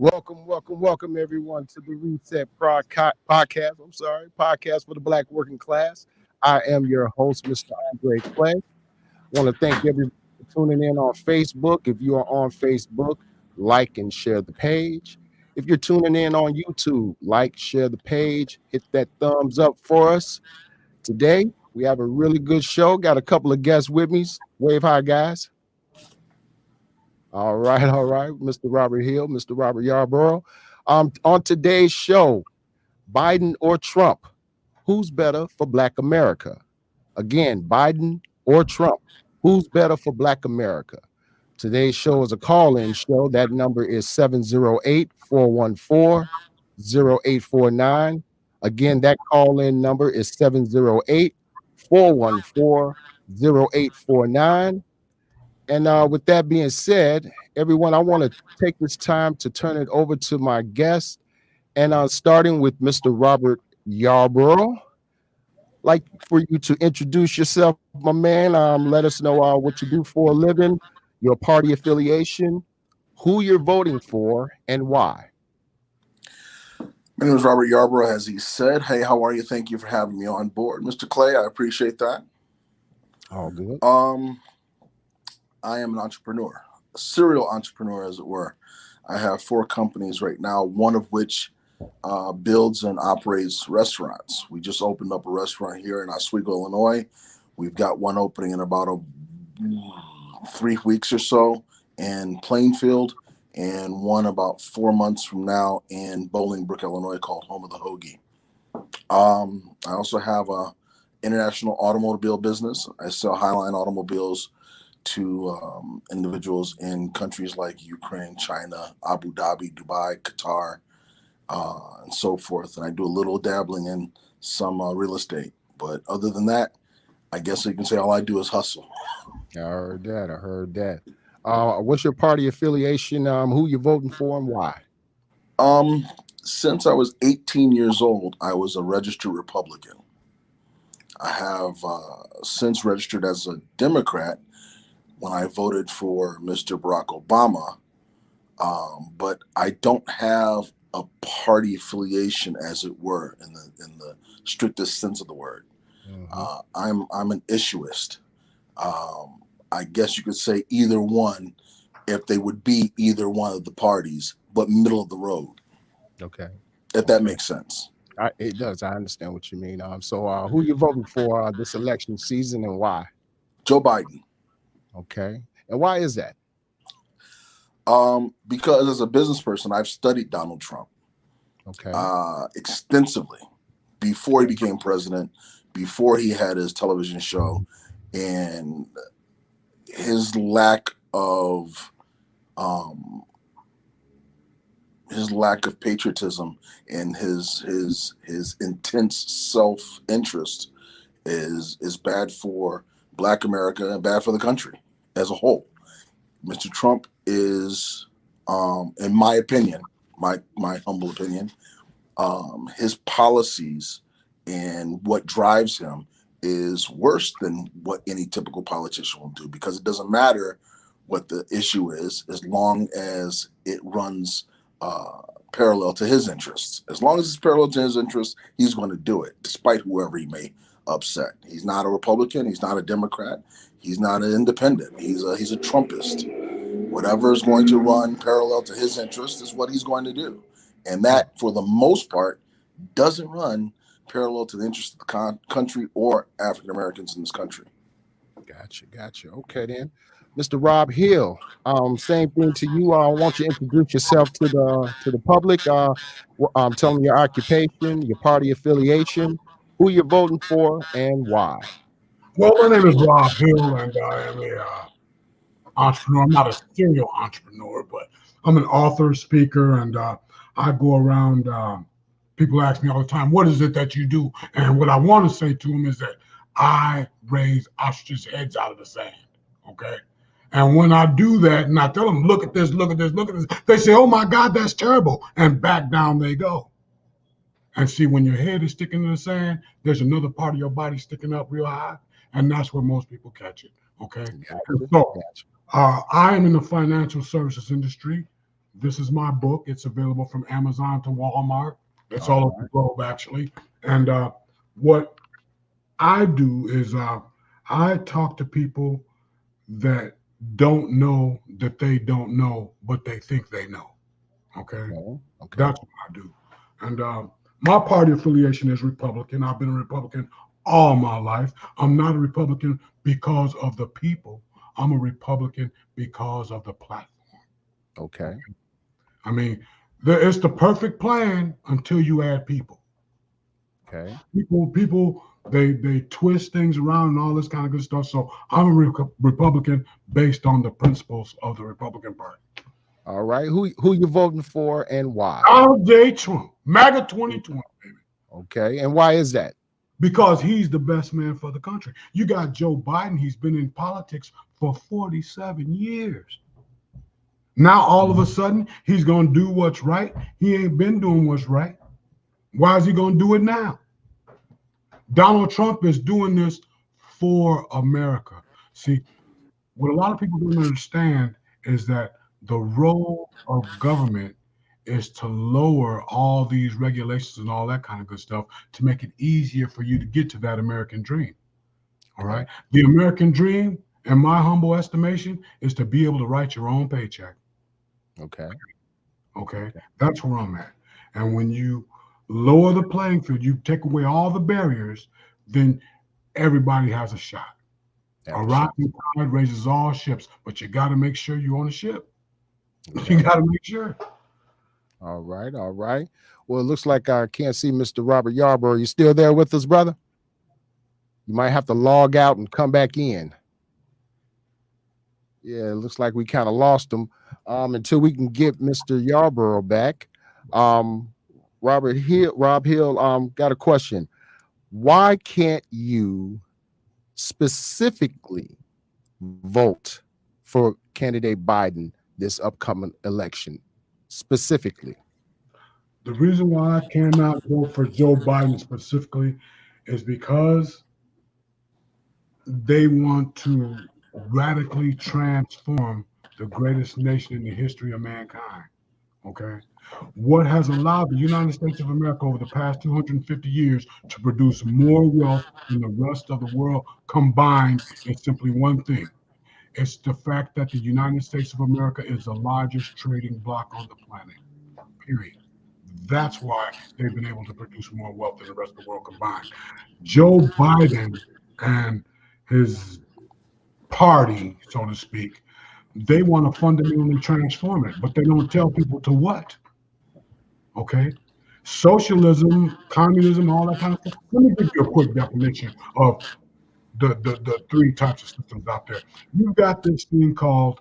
Welcome everyone to the Podcast. Podcast for the Black working class. I am your host, Mr. Andre Clay. Want to thank everyone for tuning in on Facebook. If you are on Facebook, like and share the page. If you're tuning in on YouTube, like, share the page, hit that thumbs up for us. Today, we have a really good show. Got a couple of guests with me. Wave hi, guys. All right, Mr. Robert Hill, Mr. Robert Yarborough. On today's show, Biden or Trump, who's better for Black America? Again, Biden or Trump, who's better for Black America? Today's show is a call-in show. That number is 708-414-0849. Again, that call-in number is 708-414-0849. And with that being said, everyone, I want to take this time to turn it over to my guest, and starting with Mr. Robert Yarborough. Like for you to introduce yourself, my man. Let us know what you do for a living, your party affiliation, who you're voting for, and why. My name is Robert Yarborough, as he said. Hey, how are you? Thank you for having me on board, Mr. Clay. I appreciate that. All good. I am an entrepreneur, a serial entrepreneur, as it were. I have 4 companies right now, one of which builds and operates restaurants. We just opened up a restaurant here in Oswego, Illinois. We've got one opening in about 3 weeks or so in Plainfield, and one about 4 months from now in Bolingbrook, Illinois, called Home of the Hoagie. I also have a international automobile business. I sell Highline automobiles to individuals in countries like Ukraine, China, Abu Dhabi, Dubai, Qatar, and so forth. And I do a little dabbling in some real estate. But other than that, I guess you can say all I do is hustle. I heard that. What's your party affiliation? Who you voting for and why? Since I was 18 years old, I was a registered Republican. I have since registered as a Democrat when I voted for Mr. Barack Obama, but I don't have a party affiliation, as it were, in the strictest sense of the word. Mm-hmm. I'm an issuist. I guess you could say either one, if they would be either one of the parties, but middle of the road. Okay. If that makes sense. It does. I understand what you mean. So who you voting for this election season and why? Joe Biden. Okay. And why is that? Because as a business person, I've studied Donald Trump. Okay. Extensively before he became president, before he had his television show, and his lack of patriotism and his intense self-interest is bad for Black America and bad for the country as a whole. Mr. Trump is, in my opinion, my humble opinion, his policies and what drives him is worse than what any typical politician will do, because it doesn't matter what the issue is as long as it runs parallel to his interests. As long as it's parallel to his interests, he's going to do it, despite whoever he may upset. He's not a Republican. He's not a Democrat. He's not an independent. He's a Trumpist. Whatever is going to run parallel to his interest is what he's going to do. And that, for the most part, doesn't run parallel to the interest of the country or African Americans in this country. Gotcha. Okay, then. Mr. Rob Hill, same thing to you. I want you to introduce yourself to the public. Tell them your occupation, your party affiliation, who you're voting for, and why. Well, my name is Rob Hill, and I am a entrepreneur. I'm not a serial entrepreneur, but I'm an author, speaker, and I go around. People ask me all the time, what is it that you do? And what I want to say to them is that I raise ostriches' heads out of the sand, okay? And when I do that, and I tell them, look at this, they say, oh my God, that's terrible. And back down they go. And see, when your head is sticking in the sand, there's another part of your body sticking up real high. And that's where most people catch it, okay? So I am in the financial services industry, This is my book. It's available from Amazon to Walmart. It's All all over the globe, actually. And what I do is I talk to people that don't know that they don't know, but they think they know. Okay. Okay. Okay. That's what I do. And my party affiliation is Republican. I've been a Republican all my life. I'm not a Republican because of the people. I'm a Republican because of the platform. Okay. I mean, it's the perfect plan until you add people. Okay. People, they twist things around and all this kind of good stuff. So I'm a Republican based on the principles of the Republican Party. All right. Who you voting for and why? Donald J. Trump, MAGA 2020, baby. Okay. And why is that? Because he's the best man for the country. You got Joe Biden. He's been in politics for 47 years. Now, all of a sudden, he's going to do what's right. He ain't been doing what's right. Why is he going to do it now? Donald Trump is doing this for America. See, what a lot of people don't understand is that the role of government is to lower all these regulations and all that kind of good stuff to make it easier for you to get to that American dream. All right. The American dream, in my humble estimation, is to be able to write your own paycheck. Okay. Okay. That's where I'm at. And when you lower the playing field, you take away all the barriers, then everybody has a shot. A rising tide raises all ships, but you got to make sure you're on the ship. Okay. You got to make sure. All right. All right. Well, it looks like I can't see Mr. Robert Yarborough. You still there with us, brother? You might have to log out and come back in. Yeah, it looks like we kind of lost him until we can get Mr. Yarborough back. Rob Hill, got a question. Why can't you specifically vote for candidate Biden this upcoming election? Specifically. The reason why I cannot vote for Joe Biden specifically is because they want to radically transform the greatest nation in the history of mankind. Okay. What has allowed the United States of America over the past 250 years to produce more wealth than the rest of the world combined is simply one thing. It's the fact that the United States of America is the largest trading bloc on the planet, period. That's why they've been able to produce more wealth than the rest of the world combined. Joe Biden and his party, so to speak, they want to fundamentally transform it, but they don't tell people to what. Okay? Socialism, communism, all that kind of stuff. Let me give you a quick definition of the three types of systems out there. You've got this thing called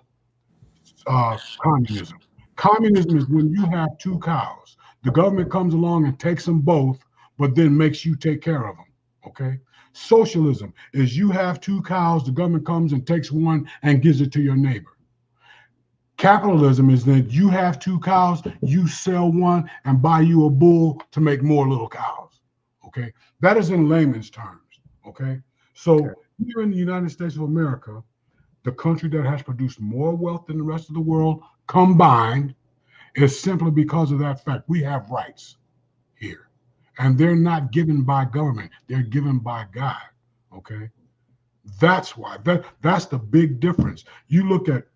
communism. Communism is when you have two cows. The government comes along and takes them both, but then makes you take care of them. Okay? Socialism is you have two cows, the government comes and takes one and gives it to your neighbor. Capitalism is that you have two cows, you sell one and buy you a bull to make more little cows. Okay? That is in layman's terms. Okay? So here in the United States of America, the country that has produced more wealth than the rest of the world combined is simply because of that fact. We have rights here. And they're not given by government. They're given by God. Okay? That's why. That's the big difference. You look at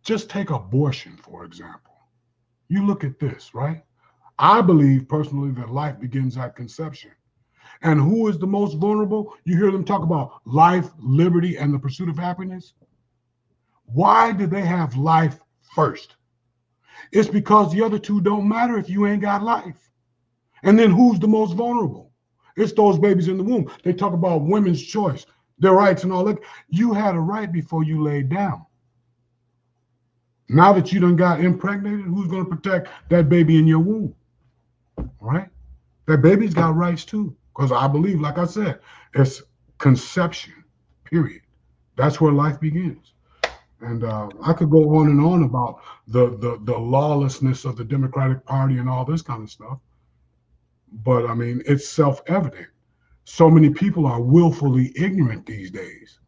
just take abortion, for example. You look at this, right? I believe personally that life begins at conception. And who is the most vulnerable? You hear them talk about life, liberty, and the pursuit of happiness. Why do they have life first? It's because the other two don't matter if you ain't got life. And then who's the most vulnerable? It's those babies in the womb. They talk about women's choice, their rights and all that. You had a right before you laid down. Now that you done got impregnated, who's going to protect that baby in your womb? All right? That baby's got rights too. Because I believe, like I said, it's conception, period. That's where life begins. And I could go on and on about the lawlessness of the Democratic Party and all this kind of stuff. But I mean, it's self-evident. So many people are willfully ignorant these days.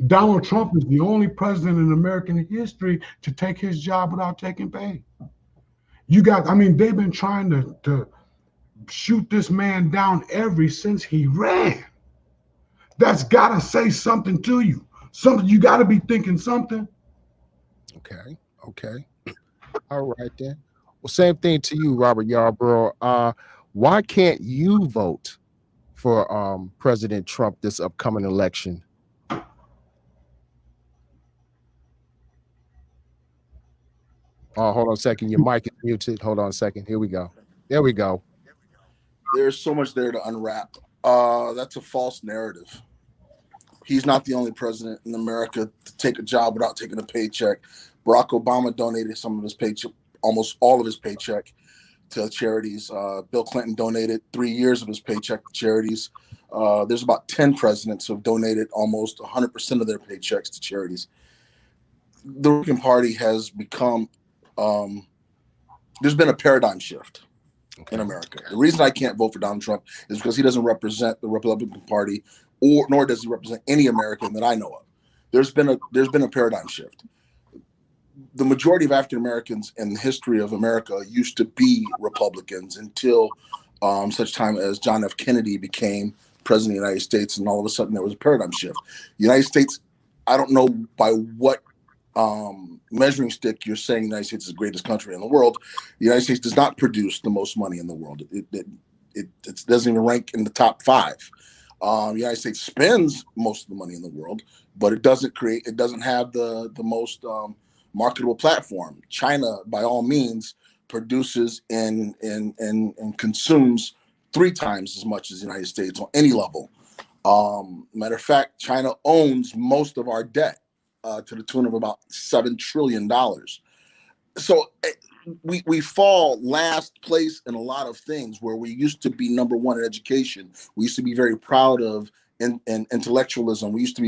Donald Trump is the only president in American history to take his job without taking pay. I mean, they've been trying to shoot this man down ever since he ran. That's got to say something to you. Something, you got to be thinking something. Okay. Okay. All right then. Well, same thing to you, Robert Yarborough. Why can't you vote for President Trump this upcoming election? Hold on a second. Your mic is muted. Hold on a second. Here we go. There we go. There's so much there to unwrap. That's a false narrative. He's not the only president in America to take a job without taking a paycheck. Barack Obama donated some of his paycheck, almost all of his paycheck, to charities. Bill Clinton donated 3 years of his paycheck to charities. There's about 10 presidents who have donated almost 100% of their paychecks to charities. The Republican Party has become, there's been a paradigm shift in America. The reason I can't vote for Donald Trump is because he doesn't represent the Republican Party, nor does he represent any American that I know of. There's been a paradigm shift. The majority of African Americans in the history of America used to be Republicans until such time as John F. Kennedy became president of the United States, and all of a sudden there was a paradigm shift. The United States, I don't know by what measuring stick you're saying the United States is the greatest country in the world. The United States does not produce the most money in the world. It doesn't even rank in the top 5. The United States spends most of the money in the world, but it doesn't have the most marketable platform. China, by all means, produces and consumes 3 times as much as the United States on any level. Matter of fact, China owns most of our debt to the tune of about $7 trillion. So we fall last place in a lot of things where we used to be number 1 in education. We used to be very proud of in intellectualism. We used to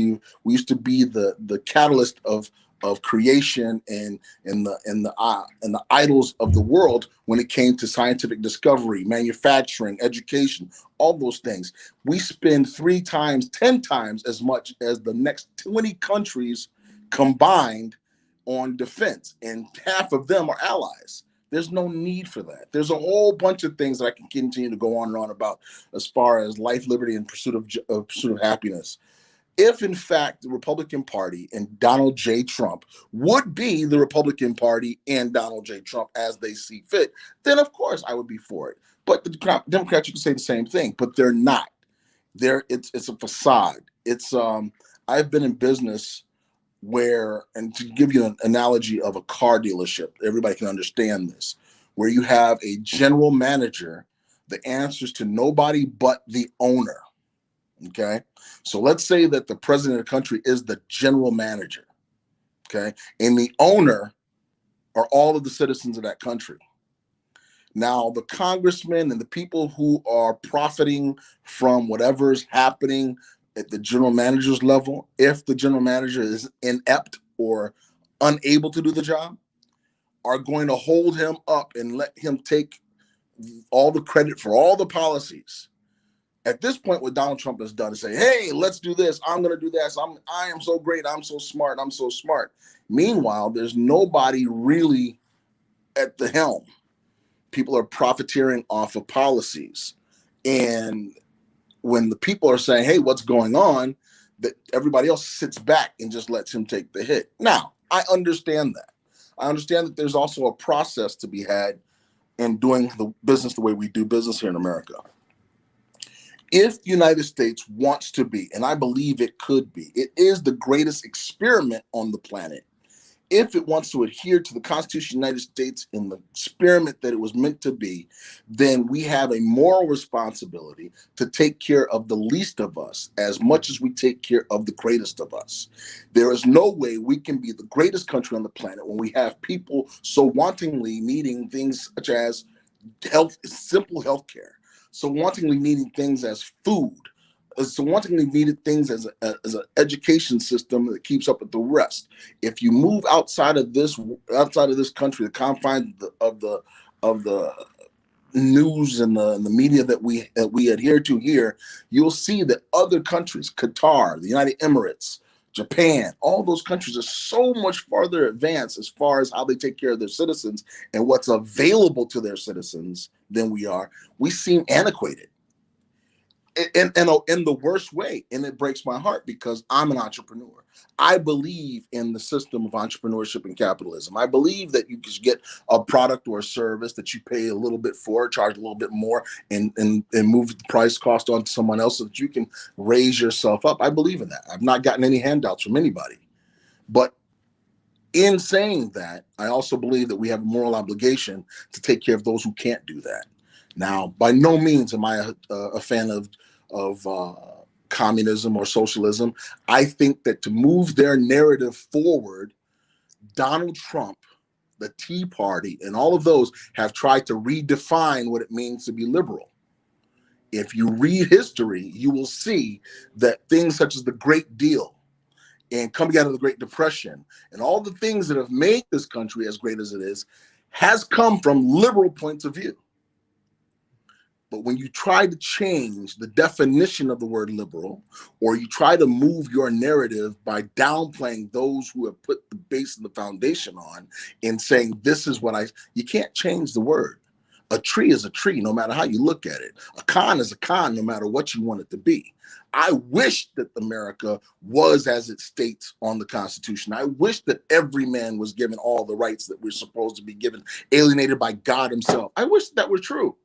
be the catalyst of creation and the idols of the world when it came to scientific discovery, manufacturing, education, all those things. We spend 3 times, 10 times as much as the next 20 countries combined on defense, and half of them are allies. There's no need for that. There's a whole bunch of things that I can continue to go on and on about as far as life, liberty, and pursuit of happiness. If, in fact, the Republican Party and Donald J. Trump would be the Republican Party and Donald J. Trump as they see fit, then, of course, I would be for it. But the Democrats, you can say the same thing, but they're not. It's a facade. I've been in business where, and to give you an analogy of a car dealership, everybody can understand this, where you have a general manager that answers to nobody but the owner. Okay. So let's say that the president of the country is the general manager. Okay. And the owner are all of the citizens of that country. Now, the congressmen and the people who are profiting from whatever's happening at the general manager's level, if the general manager is inept or unable to do the job, are going to hold him up and let him take all the credit for all the policies. At this point, what Donald Trump has done is say, hey, let's do this. I'm going to do this. I am so great. I'm so smart. I'm so smart. Meanwhile, there's nobody really at the helm. People are profiteering off of policies. And when the people are saying, hey, what's going on, that everybody else sits back and just lets him take the hit. Now, I understand that. I understand that there's also a process to be had in doing the business the way we do business here in America. If the United States wants to be, and I believe it could be, it is the greatest experiment on the planet. If it wants to adhere to the Constitution of the United States in the experiment that it was meant to be, then we have a moral responsibility to take care of the least of us as much as we take care of the greatest of us. There is no way we can be the greatest country on the planet when we have people so wantingly needing things such as health, simple health care, so wantingly needing things as food, so wantingly needed things as an education system that keeps up with the rest. If you move outside of this country, the confines of the news and the media that we adhere to here, you'll see that other countries, Qatar, the United Emirates, Japan, all those countries are so much farther advanced as far as how they take care of their citizens and what's available to their citizens than we are. We seem antiquated in the worst way. And it breaks my heart because I'm an entrepreneur. I believe in the system of entrepreneurship and capitalism. I believe that you can get a product or a service that you pay a little bit for, charge a little bit more, and move the price cost on to someone else so that you can raise yourself up. I believe in that. I've not gotten any handouts from anybody. But in saying that, I also believe that we have a moral obligation to take care of those who can't do that. Now, by no means am I a fan of communism or socialism. I think that to move their narrative forward, Donald Trump, the Tea Party, and all of those have tried to redefine what it means to be liberal. If you read history, you will see that things such as the Great Deal and coming out of the Great Depression and all the things that have made this country as great as it is has come from liberal points of view. But when you try to change the definition of the word liberal, or you try to move your narrative by downplaying those who have put the base and the foundation on and saying, this is what you can't change the word. A tree is a tree, no matter how you look at it. A con is a con, no matter what you want it to be. I wish that America was as it states on the Constitution. I wish that every man was given all the rights that we're supposed to be given, alienated by God himself. I wish that were true.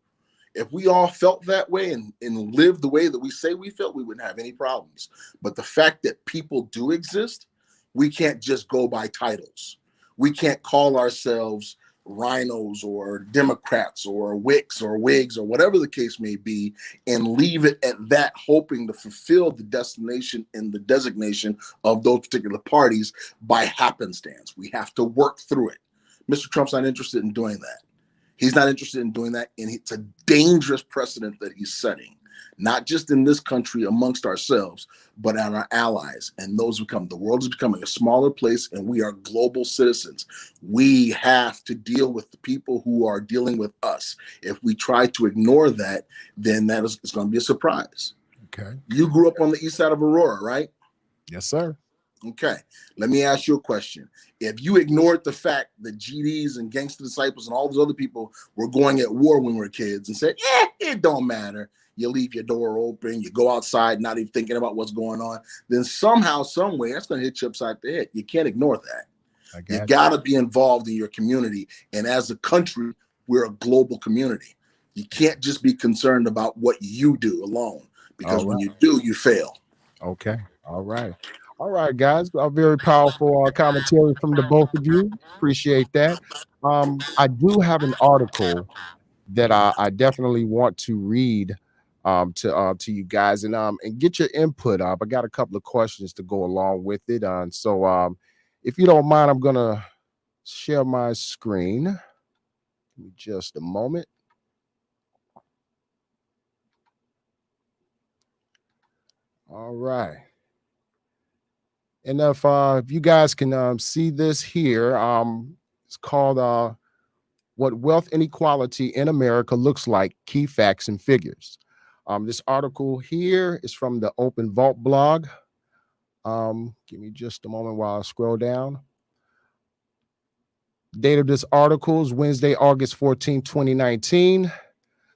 If we all felt that way and lived the way that we say we felt, we wouldn't have any problems. But the fact that people do exist, we can't just go by titles. We can't call ourselves rhinos or Democrats or Wicks or Whigs or whatever the case may be and leave it at that, hoping to fulfill the destination and the designation of those particular parties by happenstance. We have to work through it. Mr. Trump's not interested in doing that. He's not interested in doing that, and it's a dangerous precedent that he's setting, not just in this country amongst ourselves, but on our allies. And the world is becoming a smaller place, and we are global citizens. We have to deal with the people who are dealing with us. If we try to ignore that, then it's going to be a surprise. Okay. You grew up on the east side of Aurora, right? Yes, sir. Okay, let me ask you a question. If you ignored the fact that GDs and Gangster Disciples and all those other people were going at war when we were kids and said, it don't matter, you leave your door open, you go outside not even thinking about what's going on, then somehow, some way, that's going to hit you upside the head. You can't ignore that. You got to be involved in your community. And as a country, we're a global community. You can't just be concerned about what you do alone, because when you do, you fail. Okay. All right. All right, guys. A very powerful commentary from the both of you. Appreciate that. I do have an article that I definitely want to read to you guys and get your input up. I got a couple of questions to go along with it. So if you don't mind, I'm gonna share my screen. Give me just a moment. All right. And if you guys can see this here, it's called What Wealth Inequality in America Looks Like, Key Facts and Figures. This article here is from the Open Vault blog. Give me just a moment while I scroll down. Date of this article is Wednesday, August 14, 2019.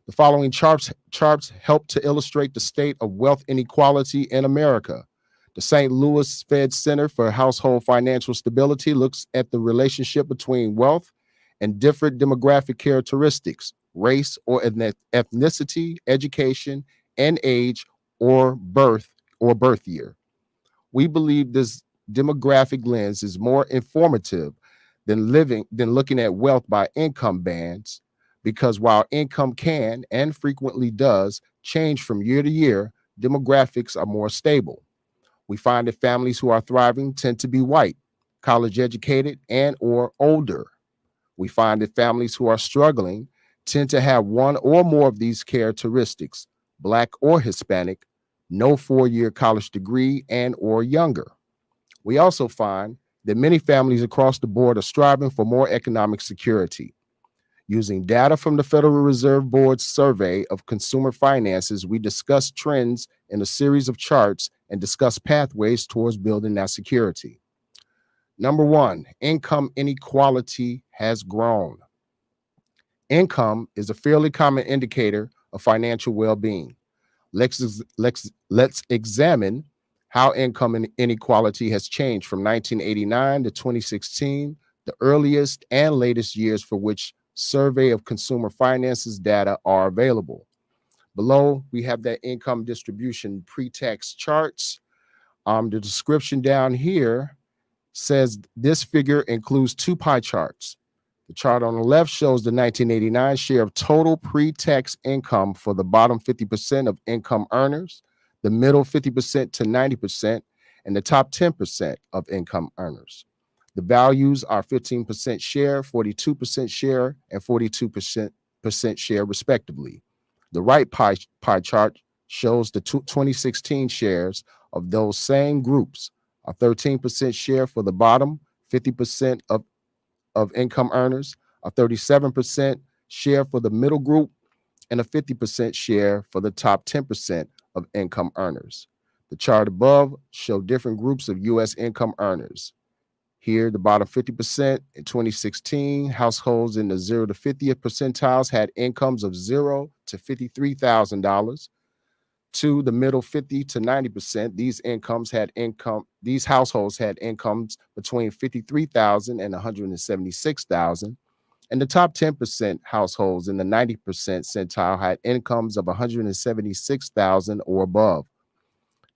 The following charts help to illustrate the state of wealth inequality in America. The St. Louis Fed Center for Household Financial Stability looks at the relationship between wealth and different demographic characteristics, race or ethnicity, education, and age or birth year. We believe this demographic lens is more informative than looking at wealth by income bands, because while income can and frequently does change from year to year, demographics are more stable. We find that families who are thriving tend to be white, college educated, and or older. We find that families who are struggling tend to have one or more of these characteristics, Black or Hispanic, no 4-year college degree, and or younger. We also find that many families across the board are striving for more economic security. Using data from the Federal Reserve Board's survey of consumer finances, we discuss trends in a series of charts and discuss pathways towards building that security. Number one, income inequality has grown. Income is a fairly common indicator of financial well-being. Let's examine how income inequality has changed from 1989 to 2016, the earliest and latest years for which survey of consumer finances data are available. Below, we have that income distribution pre-tax charts. The description down here says this figure includes two pie charts. The chart on the left shows the 1989 share of total pre-tax income for the bottom 50% of income earners, the middle 50% to 90%, and the top 10% of income earners. The values are 15% share, 42% share, and 42% share, respectively. The right pie chart shows the 2016 shares of those same groups, a 13% share for the bottom 50% of income earners, a 37% share for the middle group, and a 50% share for the top 10% of income earners. The chart above shows different groups of U.S. income earners. Here, the bottom 50% in 2016, households in the 0 to 50th percentiles had incomes of $0 to $53,000. To the middle 50 to 90%, these households had incomes between $53,000 and $176,000. And the top 10% households in the 90th percentile had incomes of $176,000 or above.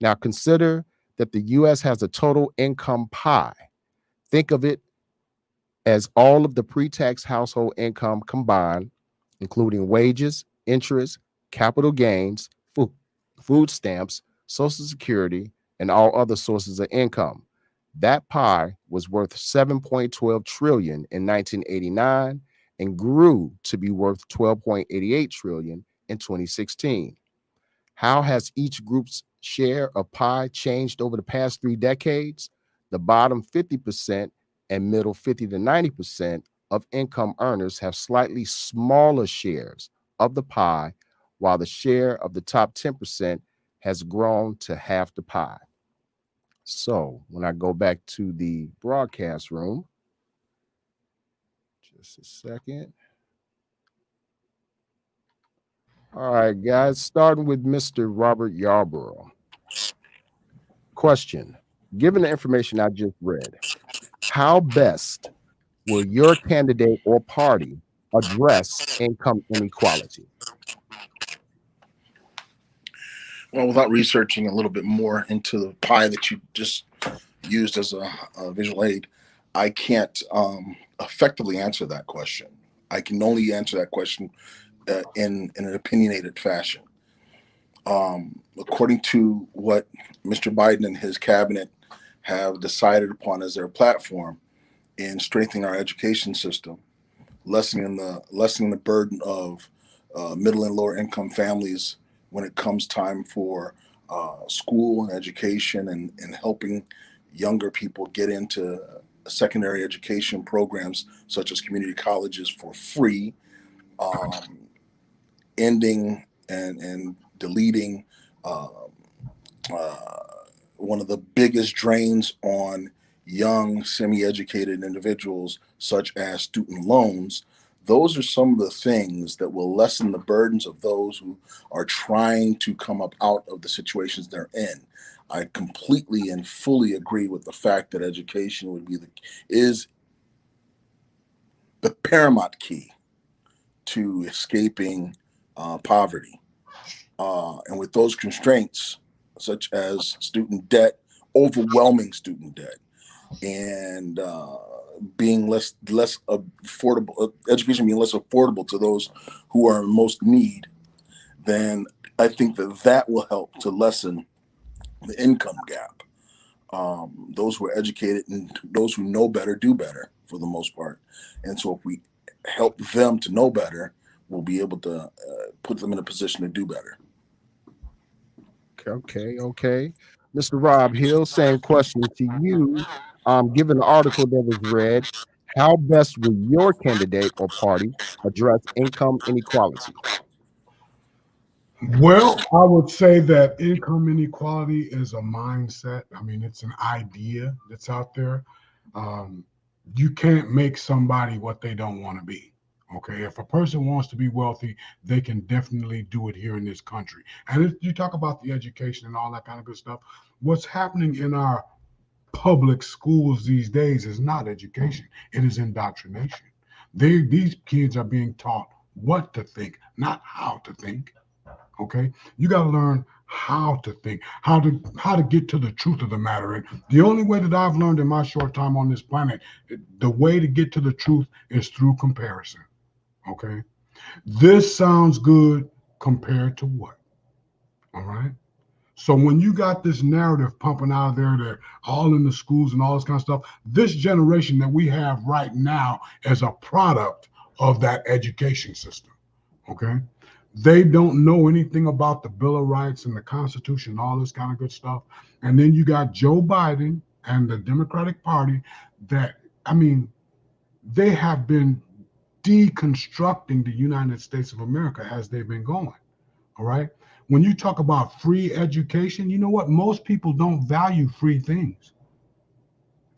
Now consider that the U.S. has a total income pie. Think of it as all of the pre-tax household income combined, including wages, interest, capital gains, food stamps, Social Security, and all other sources of income. That pie was worth $7.12 trillion in 1989 and grew to be worth $12.88 trillion in 2016. How has each group's share of pie changed over the past 3 decades? The bottom 50% and middle 50 to 90% of income earners have slightly smaller shares of the pie, while the share of the top 10% has grown to half the pie. So when I go back to the broadcast room, just a second. All right, guys, starting with Mr. Robert Yarborough. Question: given the information I just read, how best will your candidate or party address income inequality? Well, without researching a little bit more into the pie that you just used as a visual aid, I can't effectively answer that question. I can only answer that question in an opinionated fashion. According to what Mr. Biden and his cabinet have decided upon as their platform in strengthening our education system, lessening the burden of middle and lower income families when it comes time for school and education, and helping younger people get into secondary education programs such as community colleges for free, ending and deleting one of the biggest drains on young semi-educated individuals, such as student loans. Those are some of the things that will lessen the burdens of those who are trying to come up out of the situations they're in. I completely and fully agree with the fact that education is the paramount key to escaping poverty. And with those constraints, such as student debt, overwhelming student debt, and being less affordable, education being less affordable to those who are in most need, then I think that will help to lessen the income gap. Those who are educated and those who know better do better for the most part. And so if we help them to know better, we'll be able to put them in a position to do better. Okay. Mr. Rob Hill, same question to you. Given the article that was read, How best will your candidate or party address income inequality? Well, I would say that income inequality is a mindset. I mean, it's an idea that's out there. Um, you can't make somebody what they don't want to be. Okay. If a person wants to be wealthy, they can definitely do it here in this country. And if you talk about the education and all that kind of good stuff, what's happening in our public schools these days is not education, it is indoctrination. These kids are being taught what to think, not how to think. Okay, you got to learn how to think, how to get to the truth of the matter. And the only way that I've learned in my short time on this planet, the way to get to the truth is through comparison. Okay, this sounds good compared to what? All right. So when you got this narrative pumping out of there, they're all in the schools and all this kind of stuff. This generation that we have right now is a product of that education system. Okay. They don't know anything about the Bill of Rights and the Constitution and all this kind of good stuff. And then you got Joe Biden and the Democratic Party that, I mean, they have been deconstructing the United States of America as they've been going. All right. When you talk about free education, you know what? Most people don't value free things.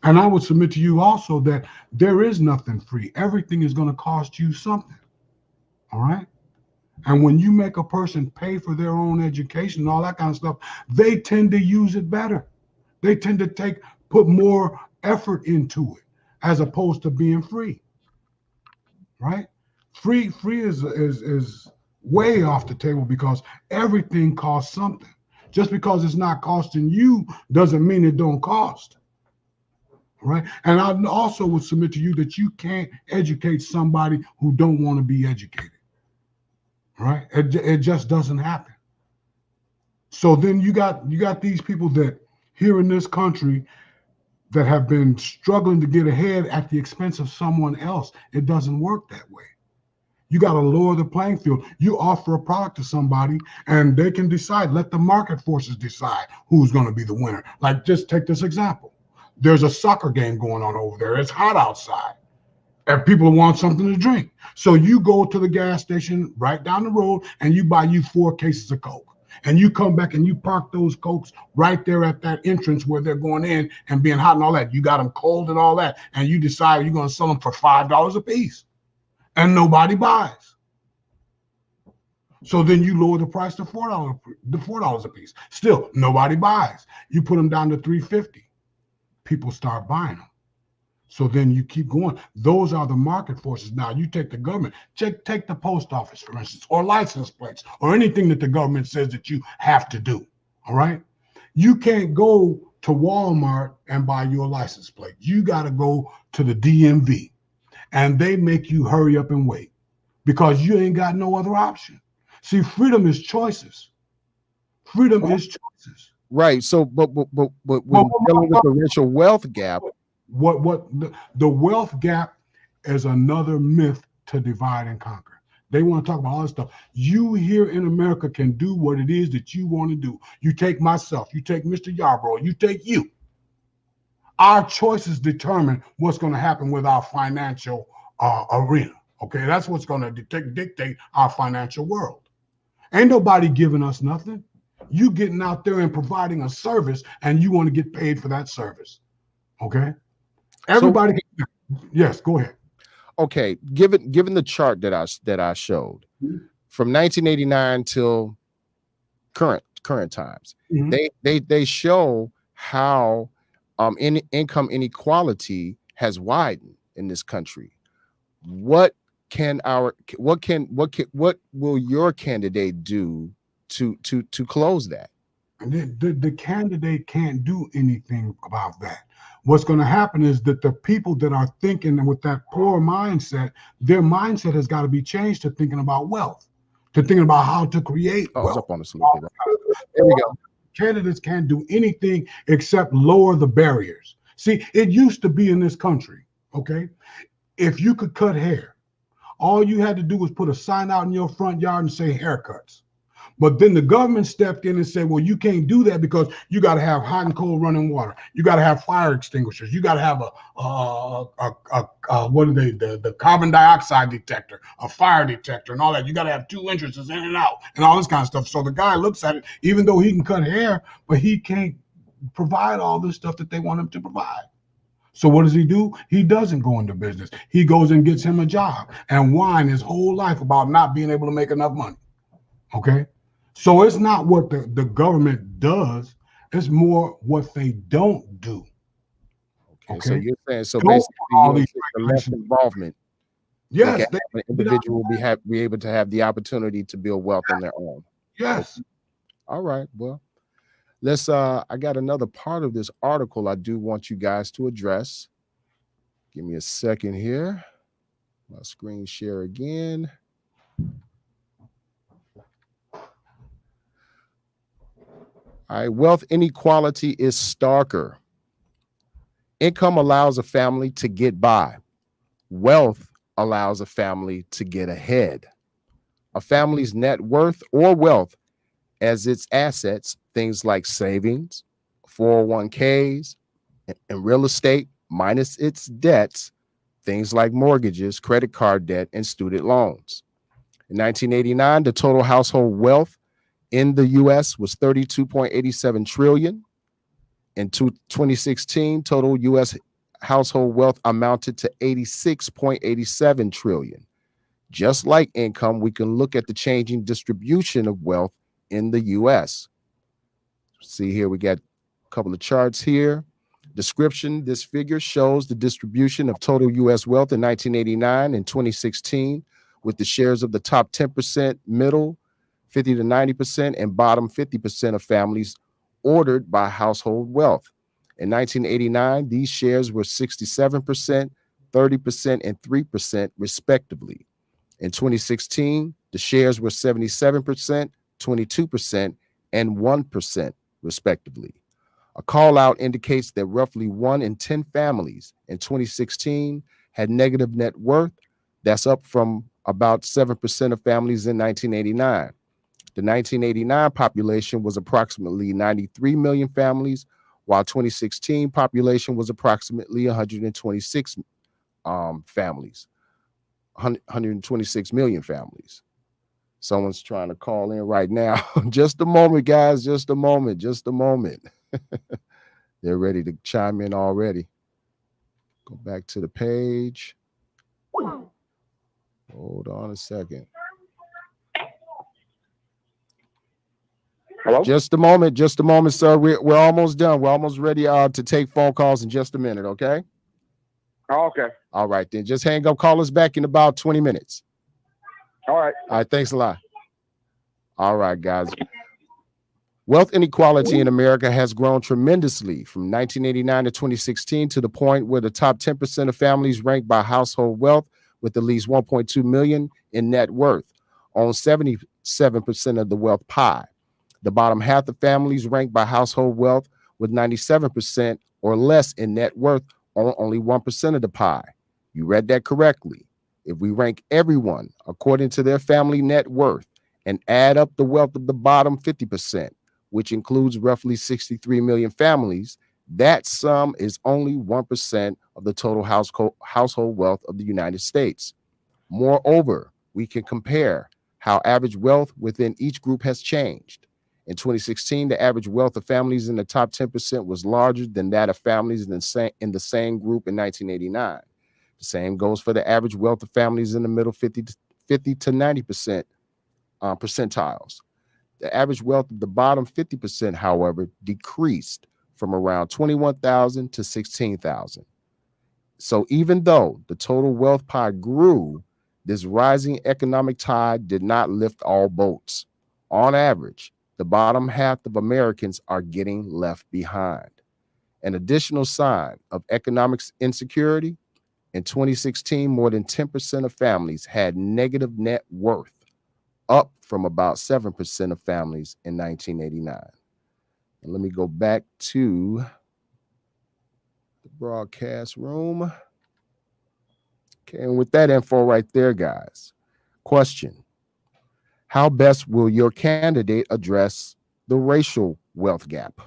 And I would submit to you also that there is nothing free. Everything is going to cost you something. All right. And when you make a person pay for their own education and all that kind of stuff, they tend to use it better. They tend to put more effort into it as opposed to being free. Right? Free is way off the table because everything costs something. Just because it's not costing you doesn't mean it don't cost. Right? And I also would submit to you that you can't educate somebody who don't want to be educated. Right? It just doesn't happen. So then you got these people that here in this country that have been struggling to get ahead at the expense of someone else. It doesn't work that way. You got to lower the playing field. You offer a product to somebody and they can decide, let the market forces decide who's going to be the winner. Like just take this example. There's a soccer game going on over there. It's hot outside. And people want something to drink. So you go to the gas station right down the road and you buy you 4 cases of Coke. And you come back and you park those Cokes right there at that entrance where they're going in and being hot and all that. You got them cold and all that. And you decide you're going to sell them for $5 a piece. And nobody buys. So then you lower the price to $4 a piece. Still, nobody buys. You put them down to $3.50. People start buying them. So then you keep going. Those are the market forces. Now you take the government, take the post office, for instance, or license plates, or anything that the government says that you have to do. All right. You can't go to Walmart and buy your license plate. You got to go to the DMV and they make you hurry up and wait because you ain't got no other option. See, freedom is choices. Freedom is choices. Right. So, but when dealing with the racial wealth gap, what the wealth gap is another myth to divide and conquer. They want to talk about all this stuff. You here in America can do what it is that you want to do. You take myself, you take Mr. Yarbrough, you take you. Our choices determine what's going to happen with our financial arena. Okay, that's what's going to dictate our financial world. Ain't nobody giving us nothing. You getting out there and providing a service, and you want to get paid for that service. Okay. Everybody, yes, go ahead. Okay, given the chart that I showed from 1989 till current times, they show how income inequality has widened in this country. What will your candidate do to close that? The candidate can't do anything about that. What's going to happen is that the people that are thinking with that poor mindset, their mindset has got to be changed to thinking about wealth, to thinking about how to create wealth. Up on the there we go. Candidates can't do anything except lower the barriers. See, it used to be in this country, okay, if you could cut hair, all you had to do was put a sign out in your front yard and say haircuts. But then the government stepped in and said, well, you can't do that because you got to have hot and cold running water. You got to have fire extinguishers. You got to have what are they, the carbon dioxide detector, a fire detector, and all that. You got to have 2 entrances in and out and all this kind of stuff. So the guy looks at it, even though he can cut hair, but he can't provide all this stuff that they want him to provide. So what does he do? He doesn't go into business. He goes and gets him a job and whine his whole life about not being able to make enough money. Okay? So it's not what the government does. It's more what they don't do. Okay. So you're saying, so Don't basically, all you these think the less involvement, Yes. an individual will be able to have the opportunity to build wealth on their own. Yes. All right. Well, let's I got another part of this article I do want you guys to address. Give me a second here. My screen share again. All right, wealth inequality is starker. Income allows a family to get by. Wealth allows a family to get ahead. A family's net worth or wealth as its assets, things like savings, 401ks, and real estate, minus its debts, things like mortgages, credit card debt, and student loans. In 1989, the total household wealth in the U.S. was 32.87 trillion. In 2016, total U.S. household wealth amounted to 86.87 trillion. Just like income, we can look at the changing distribution of wealth in the U.S. See here, we got a couple of charts here. Description, this figure shows the distribution of total U.S. wealth in 1989 and 2016, with the shares of the top 10%, middle 50 to 90%, and bottom 50% of families ordered by household wealth. In 1989, these shares were 67%, 30%, and 3% respectively. In 2016, the shares were 77%, 22%, and 1% respectively. A call out indicates that roughly 1 in 10 families in 2016 had negative net worth. That's up from about 7% of families in 1989. The 1989 population was approximately 93 million families, while 2016 population was approximately 126 families, 126 million families. Someone's trying to call in right now. Just a moment, guys. Just a moment. Just a moment. They're ready to chime in already. Go back to the page. Hold on a second. Hello? Just a moment, sir. We're almost done. We're almost ready to take phone calls in just a minute, okay? Oh, okay. All right, then. Just hang up. Call us back in about 20 minutes. All right. All right, thanks a lot. All right, guys. Wealth inequality in America has grown tremendously from 1989 to 2016 to the point where the top 10% of families ranked by household wealth with at least 1.2 million in net worth own 77% of the wealth pie. The bottom half of families ranked by household wealth with 97% or less in net worth own only 1% of the pie. You read that correctly. If we rank everyone according to their family net worth and add up the wealth of the bottom 50%, which includes roughly 63 million families, that sum is only 1% of the total household wealth of the United States. Moreover, we can compare how average wealth within each group has changed. In 2016, the average wealth of families in the top 10% was larger than that of families in the same group in 1989. The same goes for the average wealth of families in the middle 50 to 90% percentiles. The average wealth of the bottom 50%, however, decreased from around 21,000 to 16,000. So even though the total wealth pie grew, this rising economic tide did not lift all boats. On average, the bottom half of Americans are getting left behind. An additional sign of economic insecurity, in 2016, more than 10% of families had negative net worth, up from about 7% of families in 1989. And let me go back to the broadcast room. Okay, and with that info right there, guys, question. How best will your candidate address the racial wealth gap?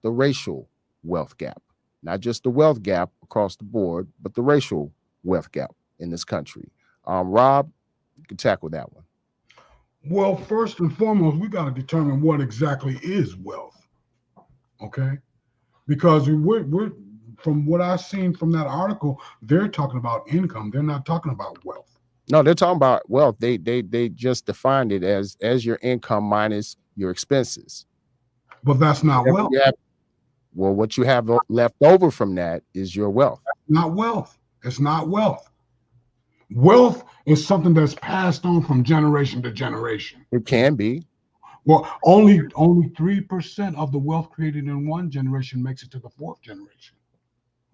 The racial wealth gap, not just the wealth gap across the board, but the racial wealth gap in this country. Rob, you can tackle that one. Well, first and foremost, we got to determine what exactly is wealth. Okay, because we're from what I've seen from that article, they're talking about income. They're not talking about wealth. No, they're talking about wealth. They just defined it as your income minus your expenses. But that's not Whatever wealth. you have- well, what you have left over from that is your wealth. Not wealth. It's not wealth. Wealth is something that's passed on from generation to generation. It can be. Well, only 3% of the wealth created in one generation makes it to the fourth generation.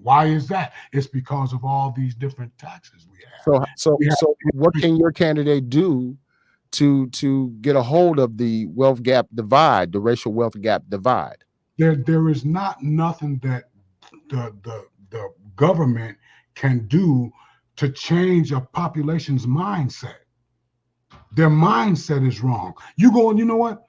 Why is that? It's because of all these different taxes we have. So what can your candidate do to get a hold of the wealth gap divide, the racial wealth gap divide? There is nothing that the government can do to change a population's mindset. Their mindset is wrong. You know what?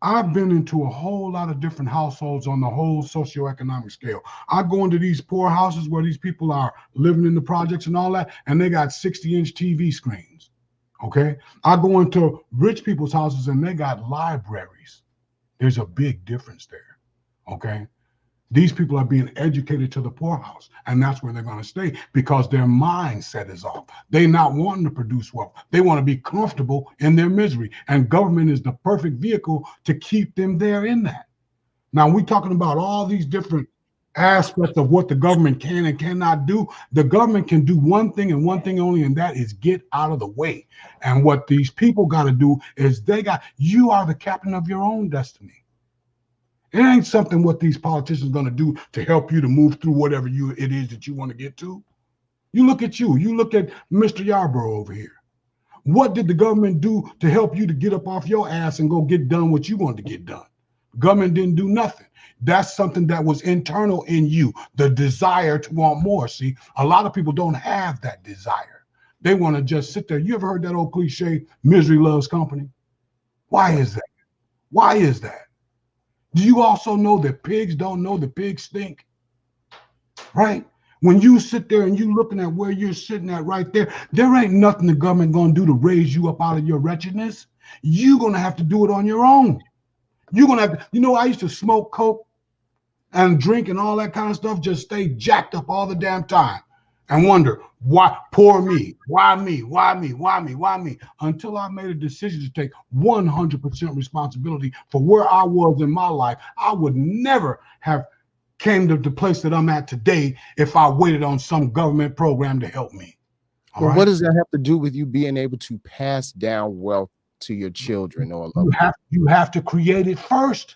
I've been into a whole lot of different households on the whole socioeconomic scale. I go into these poor houses where these people are living in the projects and all that, and they got 60-inch TV screens. Okay. I go into rich people's houses and they got libraries. There's a big difference there. Okay. These people are being educated to the poorhouse, and that's where they're going to stay because their mindset is off. They're not wanting to produce wealth. They want to be comfortable in their misery, and government is the perfect vehicle to keep them there in that. Now, we're talking about all these different aspects of what the government can and cannot do. The government can do one thing and one thing only, and that is get out of the way. And what these people got to do is you are the captain of your own destiny. It ain't something what these politicians are going to do to help you to move through whatever it is that you want to get to. You look at Mr. Yarborough over here. What did the government do to help you to get up off your ass and go get done what you wanted to get done? Government didn't do nothing. That's something that was internal in you, the desire to want more. See, a lot of people don't have that desire. They want to just sit there. You ever heard that old cliche, misery loves company? Why is that? Why is that? Do you also know that pigs don't know the pigs stink? Right? When you sit there and you looking at where you're sitting at right there, there ain't nothing the government going to do to raise you up out of your wretchedness. You're going to have to do it on your own. You're going to have to, I used to smoke coke and drink and all that kind of stuff, just stay jacked up all the damn time and wonder, why, poor me, why me, why me, why me, why me, until I made a decision to take 100% responsibility for where I was in my life. I would never have came to the place that I'm at today if I waited on some government program to help me. Well, what does that have to do with you being able to pass down wealth to your children or loved ones? You have to create it first.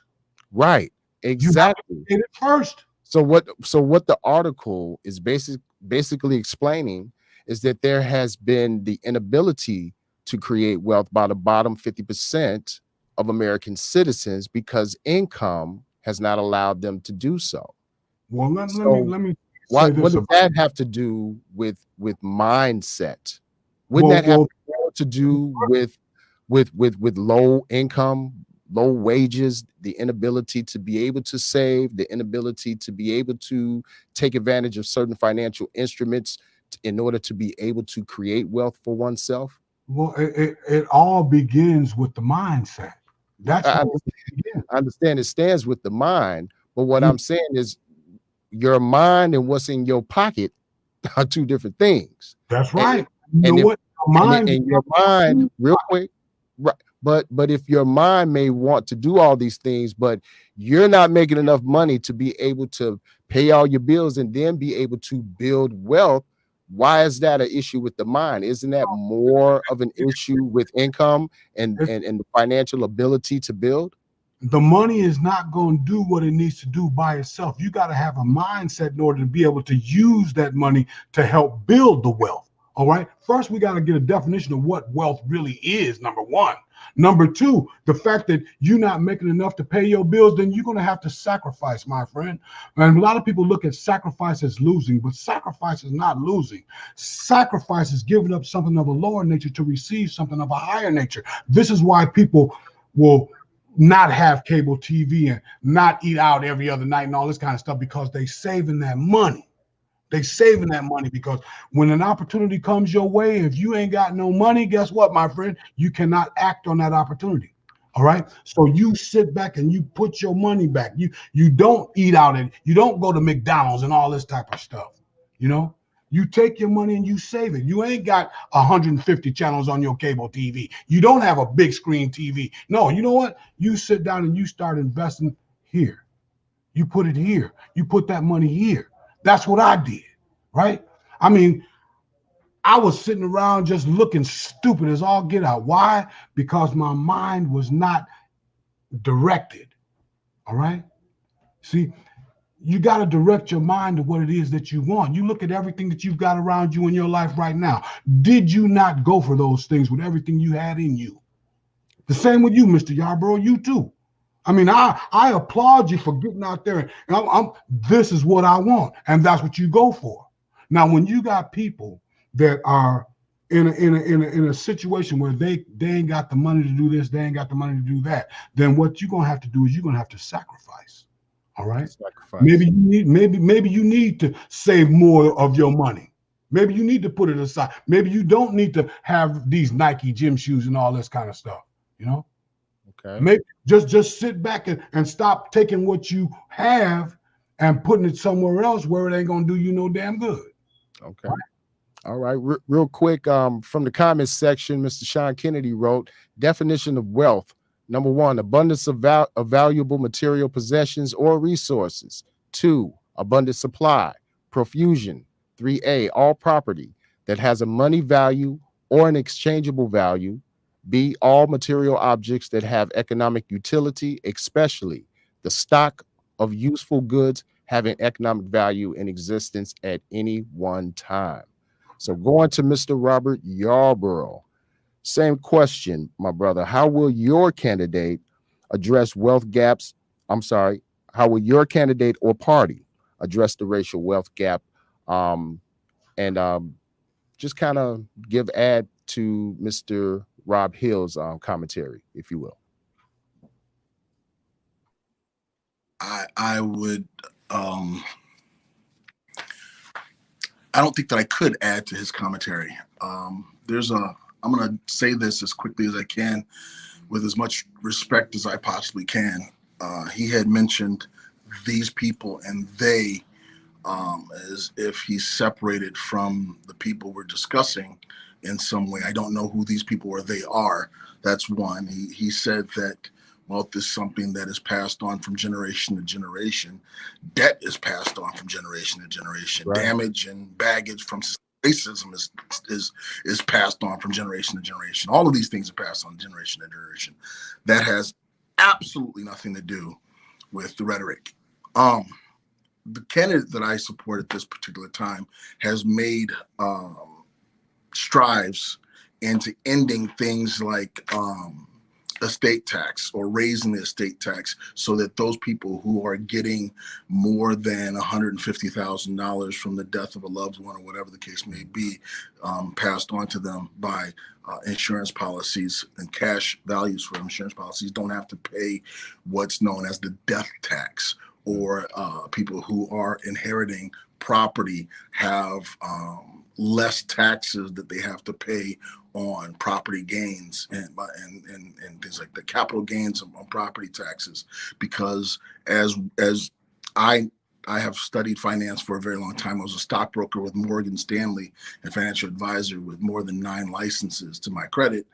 Right. Exactly. You have to create it first. So what the article is basically explaining is that there has been the inability to create wealth by the bottom 50% of American citizens because income has not allowed them to do so. Well, let me what does that have to do with mindset? Wouldn't that have more to do with low income, low wages, the inability to be able to save, the inability to be able to take advantage of certain financial instruments in order to be able to create wealth for oneself? Well, it all begins with the mindset. That's I understand it stands with the mind, but what I'm saying is your mind and what's in your pocket are two different things. That's right. And your mind, real quick, right? But if your mind may want to do all these things, but you're not making enough money to be able to pay all your bills and then be able to build wealth, why is that an issue with the mind? Isn't that more of an issue with income and the financial ability to build? The money is not going to do what it needs to do by itself. You got to have a mindset in order to be able to use that money to help build the wealth. All right. First, we got to get a definition of what wealth really is. Number one. Number two, the fact that you're not making enough to pay your bills, then you're going to have to sacrifice, my friend. And a lot of people look at sacrifice as losing, but sacrifice is not losing. Sacrifice is giving up something of a lower nature to receive something of a higher nature. This is why people will not have cable TV and not eat out every other night and all this kind of stuff, because they saving that money. They saving that money, because when an opportunity comes your way, if you ain't got no money, guess what, my friend? You cannot act on that opportunity. All right. So you sit back and you put your money back. You don't eat out and you don't go to McDonald's and all this type of stuff. You know, you take your money and you save it. You ain't got 150 channels on your cable TV. You don't have a big screen TV. No, you know what? You sit down and you start investing here. You put it here. You put that money here. That's what I did, right? I mean, I was sitting around just looking stupid as all get out. Why? Because my mind was not directed, all right? See, you got to direct your mind to what it is that you want. You look at everything that you've got around you in your life right now. Did you not go for those things with everything you had in you? The same with you, Mr. Yarborough, you too. I mean, I applaud you for getting out there and this is what I want, and that's what you go for. Now, when you got people that are in a situation where they ain't got the money to do this, they ain't got the money to do that, then what you're gonna have to do is you're gonna have to sacrifice. All right. Sacrifice. Maybe you need to save more of your money. Maybe you need to put it aside. Maybe you don't need to have these Nike gym shoes and all this kind of stuff. You know. Okay. Maybe just sit back and stop taking what you have and putting it somewhere else where it ain't gonna do you no damn good. Okay. All right. Real quick, from the comments section, Mr. Sean Kennedy wrote, definition of wealth. Number one, abundance of valuable material possessions or resources. 2, abundant supply, profusion. 3A, all property that has a money value or an exchangeable value. B, all material objects that have economic utility, especially the stock of useful goods having economic value in existence at any one time. So going to Mr. Robert Yarborough, same question, my brother. How will your candidate address wealth gaps? How will your candidate or party address the racial wealth gap? Just kind of add to Mr. Rob Hill's commentary, if you will. I would. I don't think that I could add to his commentary. I'm going to say this as quickly as I can, with as much respect as I possibly can. He had mentioned these people and they, as if he's separated from the people we're discussing in some way. I don't know who these people or they are. That's one. He said that wealth is something that is passed on from generation to generation. Debt is passed on from generation to generation. Right. Damage and baggage from racism is passed on from generation to generation. All of these things are passed on generation to generation. That has absolutely nothing to do with the rhetoric. The candidate that I support at this particular time has made strives into ending things like estate tax or raising the estate tax, so that those people who are getting more than $150,000 from the death of a loved one or whatever the case may be, passed on to them by insurance policies and cash values for insurance policies, don't have to pay what's known as the death tax, or people who are inheriting property have less taxes that they have to pay on property gains and things like the capital gains on property taxes. Because as I have studied finance for a very long time. I was a stockbroker with Morgan Stanley and financial advisor with more than 9 licenses to my credit.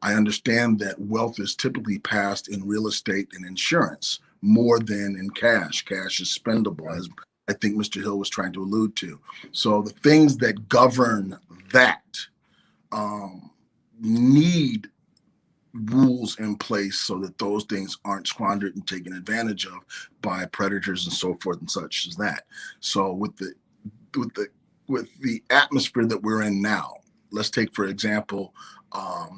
I understand that wealth is typically passed in real estate and insurance more than in cash. Cash is spendable, as I think Mr. Hill was trying to allude to. So the things that govern that need rules in place so that those things aren't squandered and taken advantage of by predators and so forth and such as that. So with the atmosphere that we're in now, let's take, for example,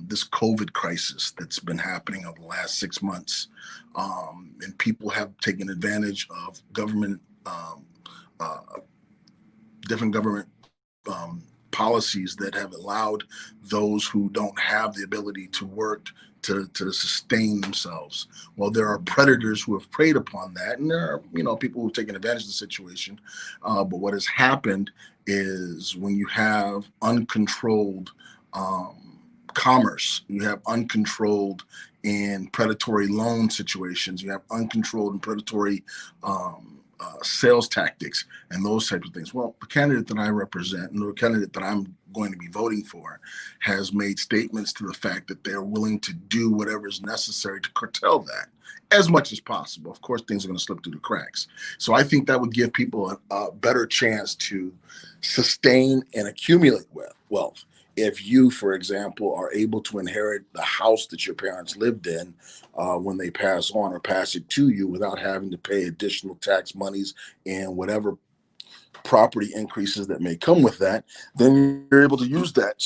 this COVID crisis that's been happening over the last 6 months. And people have taken advantage of uh, different government policies that have allowed those who don't have the ability to work to sustain themselves. Well, there are predators who have preyed upon that, and there are people who've taken advantage of the situation. But what has happened is when you have uncontrolled commerce, you have uncontrolled and predatory loan situations, you have uncontrolled and predatory sales tactics and those types of things. Well, the candidate that I represent and the candidate that I'm going to be voting for has made statements to the fact that they're willing to do whatever is necessary to curtail that as much as possible. Of course, things are going to slip through the cracks. So I think that would give people a better chance to sustain and accumulate wealth. If you, for example, are able to inherit the house that your parents lived in when they pass on or pass it to you without having to pay additional tax monies and whatever property increases that may come with that, then you're able to use that,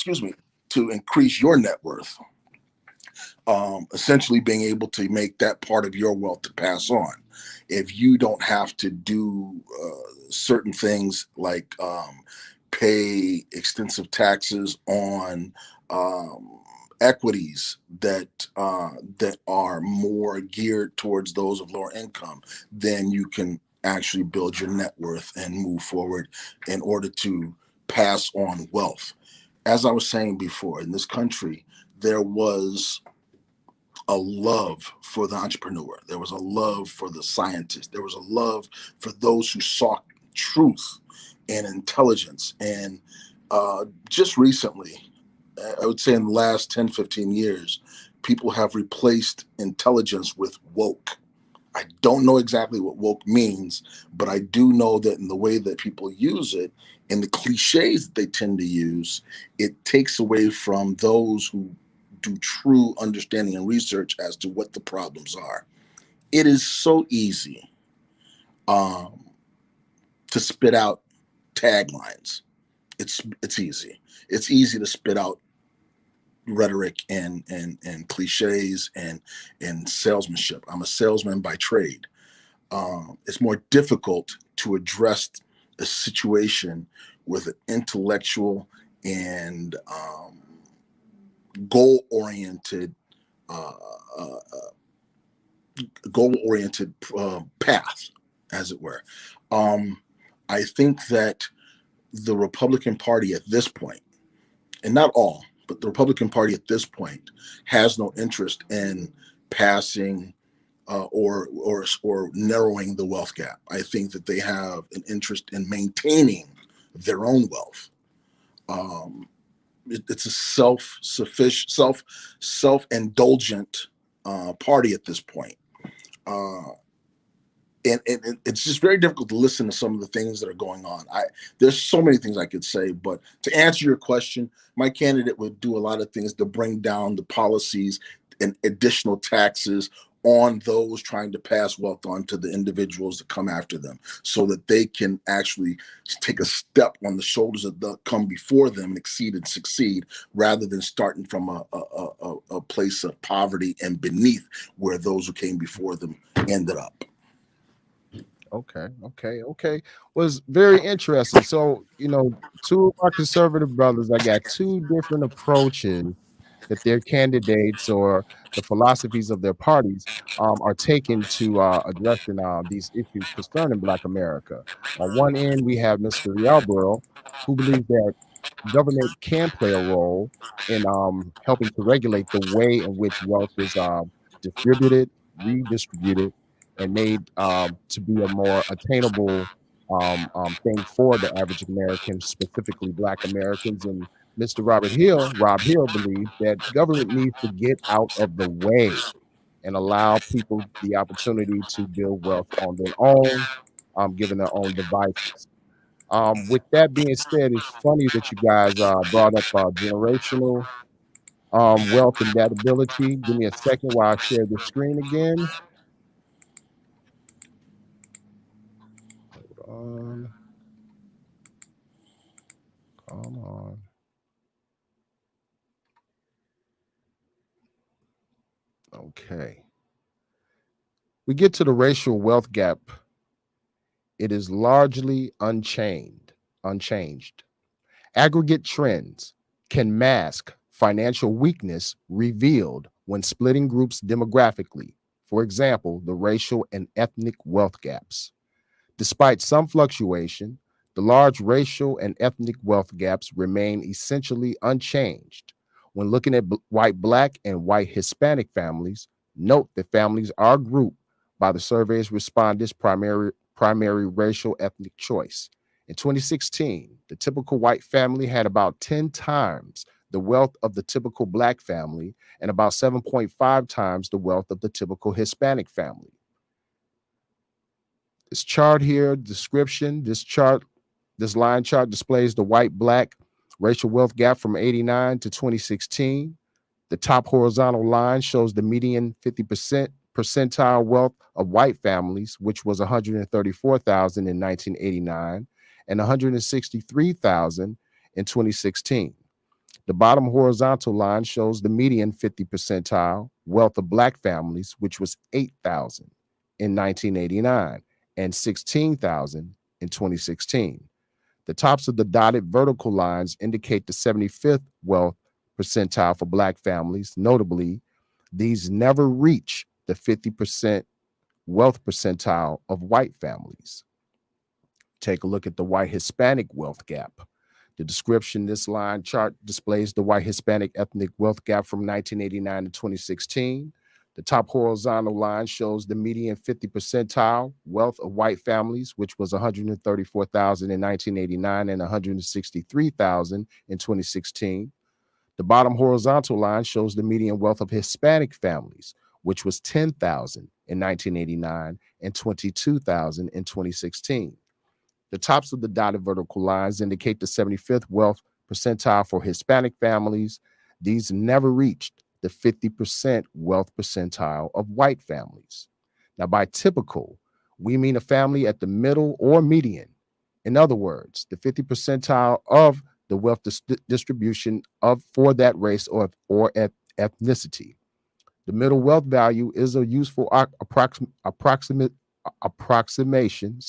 to increase your net worth. Essentially being able to make that part of your wealth to pass on. If you don't have to do certain things like pay extensive taxes on equities that are more geared towards those of lower income, then you can actually build your net worth and move forward in order to pass on wealth. As I was saying before, in this country, there was a love for the entrepreneur. There was a love for the scientist. There was a love for those who sought truth and intelligence. And just recently, I would say in the last 10, 15 years, people have replaced intelligence with woke. I don't know exactly what woke means, but I do know that in the way that people use it and the cliches that they tend to use, it takes away from those who do true understanding and research as to what the problems are. It is so easy to spit out taglines. It's easy. It's easy to spit out rhetoric and cliches and salesmanship. I'm a salesman by trade. It's more difficult to address a situation with an intellectual and goal-oriented uh, uh, path, as it were. I think that the Republican Party at this point, and not all, but the Republican Party at this point has no interest in passing or narrowing the wealth gap. I think that they have an interest in maintaining their own wealth. It's a self-indulgent party at this point. And it's just very difficult to listen to some of the things that are going on. There's so many things I could say, but to answer your question, my candidate would do a lot of things to bring down the policies and additional taxes on those trying to pass wealth on to the individuals that come after them, so that they can actually take a step on the shoulders of the come before them and exceed and succeed, rather than starting from a place of poverty and beneath where those who came before them ended up. Okay. Was very interesting. So, two of our conservative brothers, I got two different approaches that their candidates or the philosophies of their parties are taking to addressing these issues concerning Black America. On one end, we have Mr. Yarborough, who believes that government can play a role in helping to regulate the way in which wealth is distributed, redistributed, and made to be a more attainable thing for the average American, specifically Black Americans. And Mr. Rob Hill, believes that government needs to get out of the way and allow people the opportunity to build wealth on their own, given their own devices. With that being said, it's funny that you guys brought up generational wealth and that ability. Give me a second while I share the screen again. Hold on. Come on. Okay. We get to the racial wealth gap. It is largely unchanged. Aggregate trends can mask financial weakness revealed when splitting groups demographically. For example, the racial and ethnic wealth gaps. Despite some fluctuation, the large racial and ethnic wealth gaps remain essentially unchanged. When looking at white Black and white Hispanic families, note that families are grouped by the survey's respondents' primary racial ethnic choice. In 2016, the typical white family had about 10 times the wealth of the typical Black family and about 7.5 times the wealth of the typical Hispanic family. This chart here, description, this line chart displays the white Black racial wealth gap from 89 to 2016. The top horizontal line shows the median 50% percentile wealth of white families, which was 134,000 in 1989 and 163,000 in 2016. The bottom horizontal line shows the median 50 percentile wealth of Black families, which was 8,000 in 1989 and 16,000 in 2016. The tops of the dotted vertical lines indicate the 75th wealth percentile for Black families. Notably, these never reach the 50% wealth percentile of white families. Take a look at the white Hispanic wealth gap. The description, this line chart displays the white Hispanic ethnic wealth gap from 1989 to 2016. The top horizontal line shows the median 50 percentile wealth of white families, which was 134,000 in 1989 and 163,000 in 2016. The bottom horizontal line shows the median wealth of Hispanic families, which was 10,000 in 1989 and 22,000 in 2016. The tops of the dotted vertical lines indicate the 75th wealth percentile for Hispanic families. These never reached the 50% wealth percentile of white families. Now, by typical, we mean a family at the middle or median. In other words, the 50 percentile of the wealth distribution for that race or ethnicity. The middle wealth value is a useful approximation,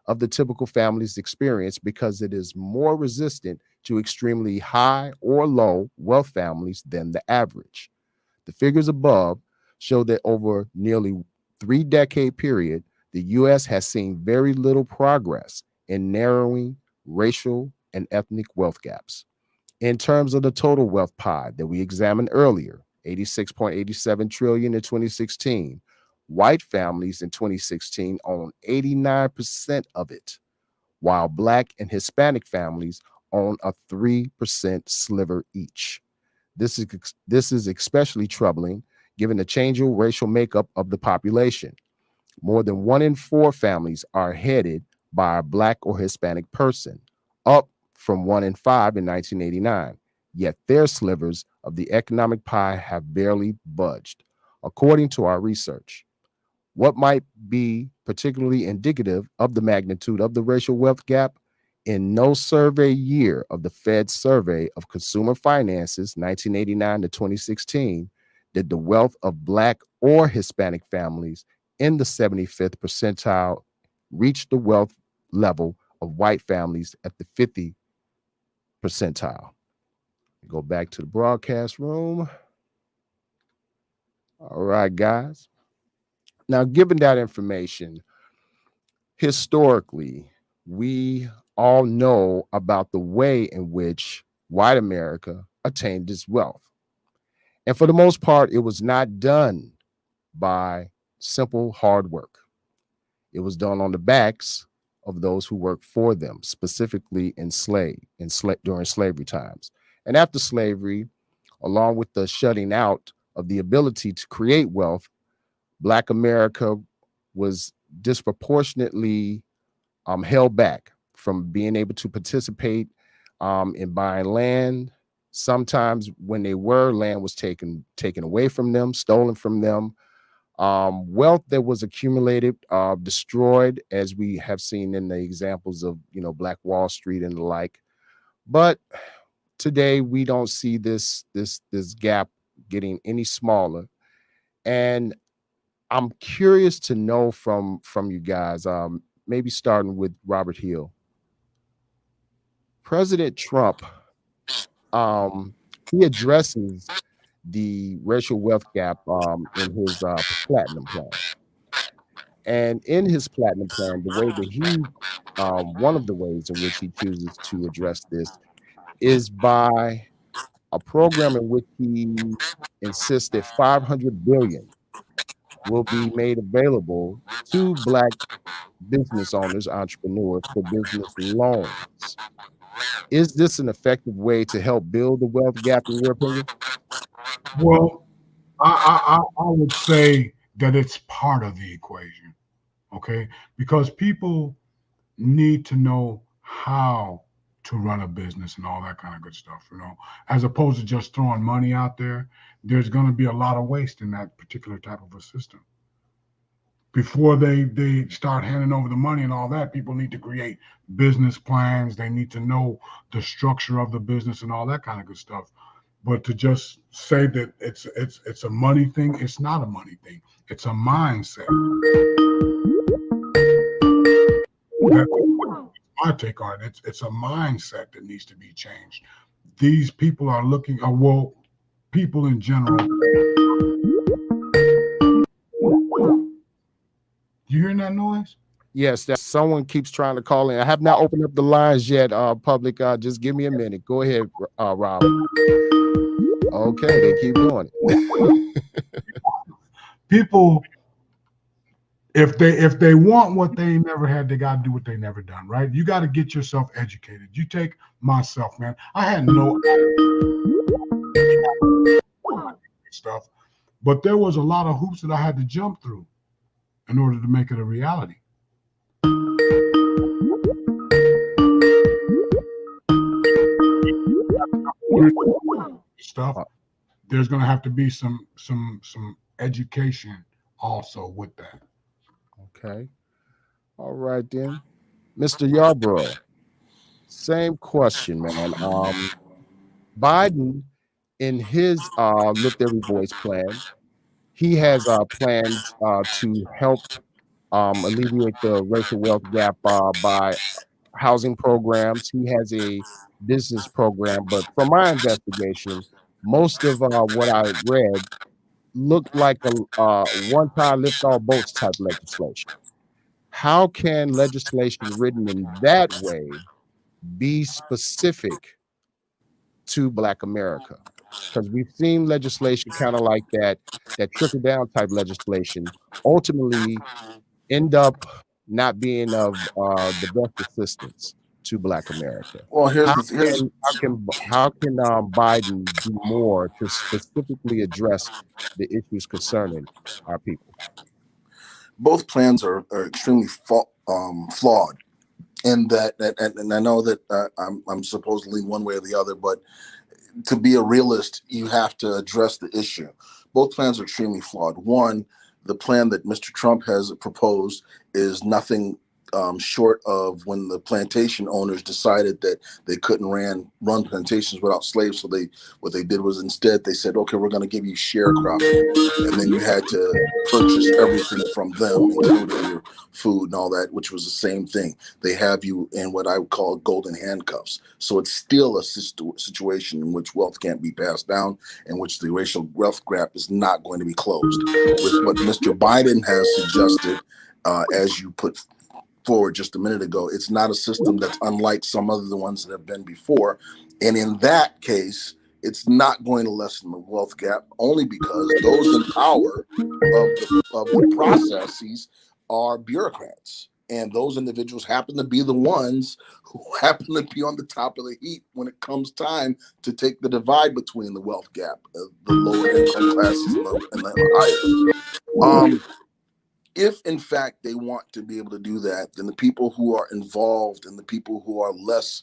of the typical family's experience because it is more resistant to extremely high or low wealth families than the average. The figures above show that over nearly 3-decade period, the U.S. has seen very little progress in narrowing racial and ethnic wealth gaps. In terms of the total wealth pie that we examined earlier, 86.87 trillion in 2016, white families in 2016 own 89% of it, while Black and Hispanic families own a 3% sliver each. This is especially troubling given the changing racial makeup of the population. More than 1 in 4 families are headed by a Black or Hispanic person, up from 1 in 5 in 1989. Yet their slivers of the economic pie have barely budged. According to our research, what might be particularly indicative of the magnitude of the racial wealth gap? In no survey year of the Fed's survey of consumer finances, 1989 to 2016, did the wealth of Black or Hispanic families in the 75th percentile reach the wealth level of white families at the 50 percentile. Go back to the broadcast room. All right, guys. Now, given that information, historically, we all know about the way in which white America attained its wealth. And for the most part, it was not done by simple hard work. It was done on the backs of those who worked for them, specifically during slavery times. And after slavery, along with the shutting out of the ability to create wealth, Black America was disproportionately held back from being able to participate in buying land. Sometimes when they were, land was taken away from them, stolen from them. Wealth that was accumulated, destroyed, as we have seen in the examples of, Black Wall Street and the like. But today we don't see this gap getting any smaller. And I'm curious to know from you guys, maybe starting with Robert Hill. President Trump, um, he addresses the racial wealth gap in his platinum plan. And in his platinum plan, the way that one of the ways in which he chooses to address this is by a program in which he insists that 500 billion will be made available to Black business owners, entrepreneurs for business loans. Is this an effective way to help build the wealth gap, in your opinion? Well, I would say that it's part of the equation, okay? Because people need to know how to run a business and all that kind of good stuff, as opposed to just throwing money out there. There's going to be a lot of waste in that particular type of a system. Before they start handing over the money and all that, people need to create business plans. They need to know the structure of the business and all that kind of good stuff. But to just say that it's a money thing, it's not a money thing. It's a mindset. That's my take on it. It's a mindset that needs to be changed. These people are looking, well, people in general. You hearing that noise? Yes, that someone keeps trying to call in. I have not opened up the lines yet, public. Just give me a minute. Go ahead, Rob. Okay, they keep doing it. People, if they want what they never had, they got to do what they never done, right? You got to get yourself educated. You take myself, man. I had no stuff, but there was a lot of hoops that I had to jump through in order to make it a reality. Stuff. There's going to have to be some education also with that. Okay. All right then. Mr. Yarbrough, same question, man. Biden, in his Lift Every Voice plan, he has plans to help alleviate the racial wealth gap by housing programs. He has a business program, but from my investigation, most of what I read looked like a one tie lift all boats type legislation. How can legislation written in that way be specific to Black America? Because we've seen legislation kind of like that trickle down type legislation ultimately end up not being of the best assistance to Black America. Well, How can Biden do more to specifically address the issues concerning our people? both plans are extremely flawed. In that, and I know that I'm supposed to lean one way or the other, but to be a realist, you have to address the issue. Both plans are extremely flawed. One, the plan that Mr. Trump has proposed is nothing short of when the plantation owners decided that they couldn't run plantations without slaves. So what they did was instead they said, okay, we're going to give you sharecropping, and then you had to purchase everything from them, including your food and all that, which was the same thing. They have you in what I would call golden handcuffs. So it's still a situation in which wealth can't be passed down, in which the racial wealth gap is not going to be closed. With what Mr. Biden has suggested, as you put forward just a minute ago, it's not a system that's unlike some other the ones that have been before. And in that case, it's not going to lessen the wealth gap, only because those in power of the processes are bureaucrats. And those individuals happen to be the ones who happen to be on the top of the heap when it comes time to take the divide between the wealth gap, the lower income classes and the higher. If in fact they want to be able to do that, then the people who are involved and the people who are less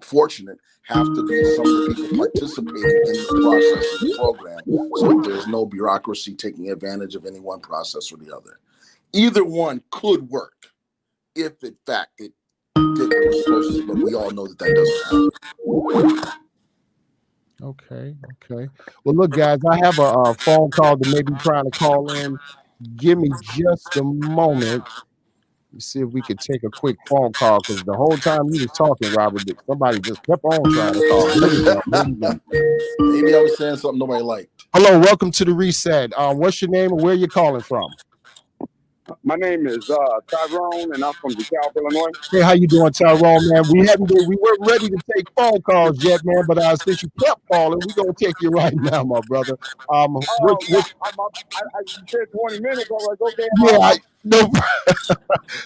fortunate have to be some of the people participating in the process of the program, so that there's no bureaucracy taking advantage of any one process or the other. Either one could work if in fact it did what it was supposed to, but we all know that doesn't happen. Okay. Well, look, guys, I have a phone call that may be trying to call in. Give me just a moment. Let's see if we could take a quick phone call because the whole time you was talking, Robert, somebody just kept on trying to call. Here we go. Maybe I was saying something nobody liked. Hello, welcome to the reset. What's your name and where you calling from? My name is Tyrone, and I'm from DeKalb, Illinois. Hey, how you doing, Tyrone, man? We weren't ready to take phone calls yet, man. But since you kept calling, we gonna take you right now, my brother. Oh, yeah, I said 20 minutes. I was like, okay. Yeah, no,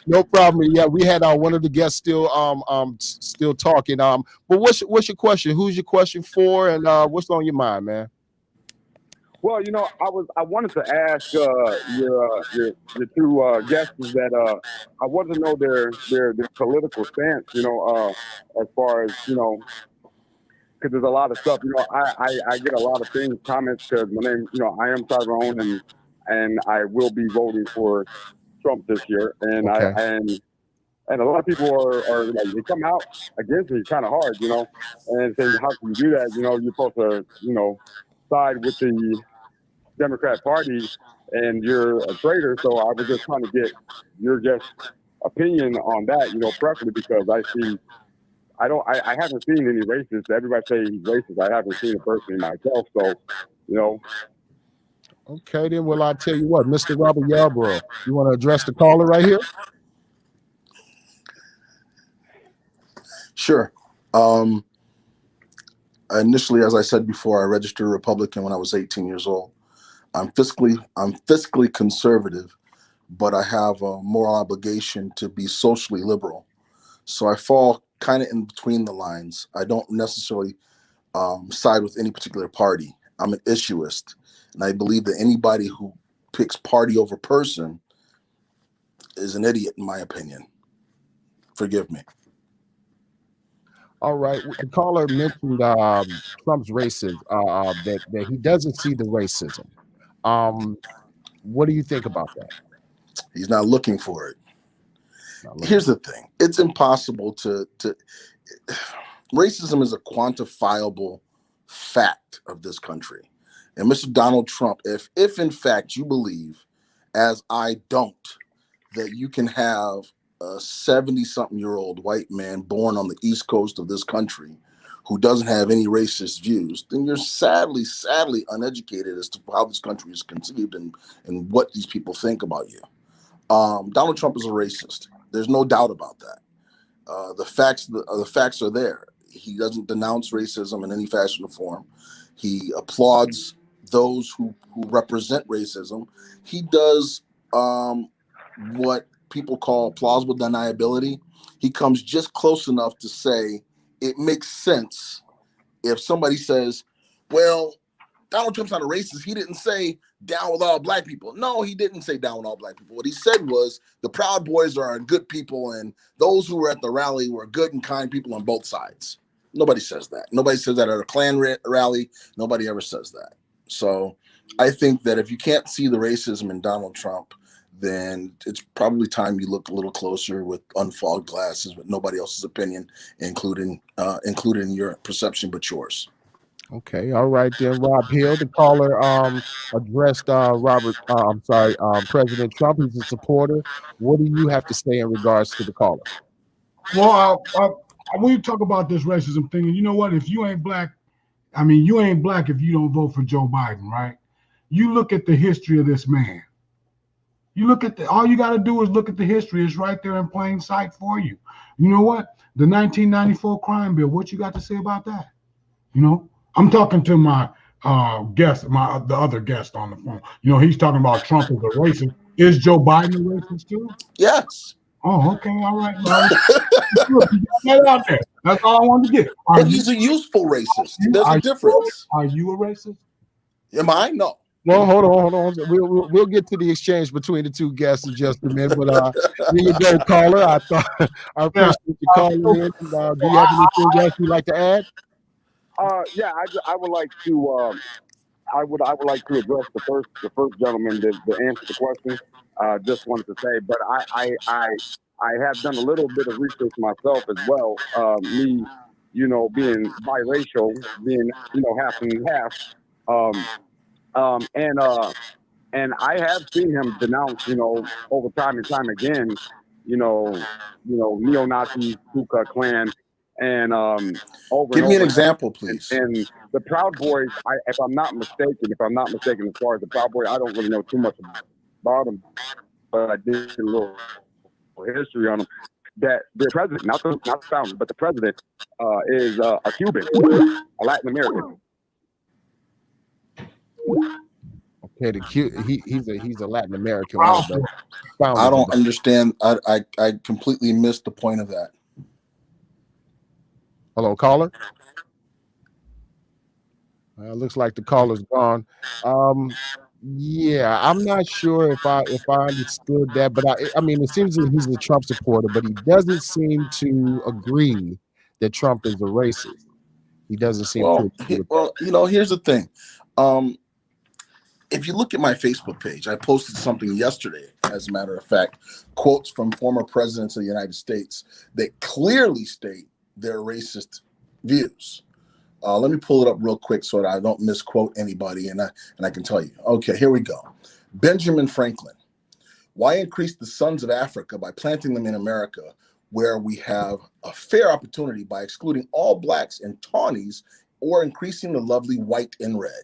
no problem. Yeah, we had one of the guests still talking. But what's your question? Who's your question for, and what's on your mind, man? Well, I wanted to ask your two guests that I wanted to know their political stance. As far as because there's a lot of stuff. I get a lot of things, comments, because my name, I am Tyrone, and I will be voting for Trump this year, and Okay. and a lot of people are like, they come out against me kind of hard, and say, how can you do that? You're supposed to side with the Democrat Party, and you're a traitor. So I was just trying to get your guest opinion on that, preferably because I haven't seen any racists. Everybody say he's racist. I haven't seen it personally myself. So. Okay, then. Well, I'll tell you what, Mr. Robert Yarborough, you want to address the caller right here? Sure. Initially, as I said before, I registered Republican when I was 18 years old. I'm fiscally conservative, but I have a moral obligation to be socially liberal. So I fall kind of in between the lines. I don't necessarily side with any particular party. I'm an issuist, and I believe that anybody who picks party over person is an idiot, in my opinion. Forgive me. All right. The caller mentioned Trump's racism, that he doesn't see the racism. What do you think about that? He's not looking for it. Here's the thing. It's impossible to racism is a quantifiable fact of this country. And Mr. Donald Trump, if in fact you believe, as I don't, that you can have a 70-something-year-old white man born on the East Coast of this country who doesn't have any racist views, then you're sadly uneducated as to how this country is conceived and what these people think about you. Donald Trump is a racist. There's no doubt about that. The facts are there. He doesn't denounce racism in any fashion or form. He applauds those who represent racism. He does what people call plausible deniability. He comes just close enough to say it makes sense if somebody says, well, Donald Trump's not a racist. He didn't say down with all black people. No, he didn't say down with all black people. What he said was the Proud Boys are good people, and those who were at the rally were good and kind people on both sides. Nobody says that. Nobody says that at a Klan rally. Nobody ever says that. So I think that if you can't see the racism in Donald Trump, then it's probably time you look a little closer with unfogged glasses with nobody else's opinion, including your perception but yours. Okay, all right then, Rob Hill. The caller addressed President Trump. He's a supporter. What do you have to say in regards to the caller? Well, when you talk about this racism thing, and you know what? If you ain't black, you ain't black if you don't vote for Joe Biden, right? You look at the history of this man. You look at all you got to do is look at the history. It's right there in plain sight for you. You know what? The 1994 crime bill. What you got to say about that? I'm talking to my the other guest on the phone. He's talking about Trump as a racist. Is Joe Biden a racist too? Yes. Oh, okay, all right. That out there. That's all I wanted to get. And he's a useful racist. There's a difference. Are you a racist? Am I? No. Well, hold on. We'll get to the exchange between the two guests in just a minute. But here you go, caller. I appreciate you calling in. Do you have anything else you'd like to add? Yeah, I would like to. I would like to address the first gentleman that answered the question. Just wanted to say, but I have done a little bit of research myself as well. Me being biracial, being half and half. Um, um, and uh, and I have seen him denounce, over time and time again, neo Nazis, Ku Klux Klan, and over and Give me an over. example, please. And the Proud Boys, if I'm not mistaken, as far as the Proud Boys, I don't really know too much about them, but I did a little history on them. That their president, not the founder, but the president, is a Cuban, a Latin American. Okay, he's a Latin American, Wow. one of the founders. I of don't the- understand. I completely missed the point of that. Hello, caller. Looks like the caller's gone. Yeah, I'm not sure if I understood that, but I mean, it seems that he's a Trump supporter, but he doesn't seem to agree that Trump is a racist. He doesn't seem to agree with that. Here's the thing. If you look at my Facebook page, I posted something yesterday, as a matter of fact, quotes from former presidents of the United States that clearly state their racist views. Let me pull it up real quick so that I don't misquote anybody, and I can tell you. Okay, here we go. Benjamin Franklin. Why increase the sons of Africa by planting them in America, where we have a fair opportunity by excluding all blacks and tawnies or increasing the lovely white and red?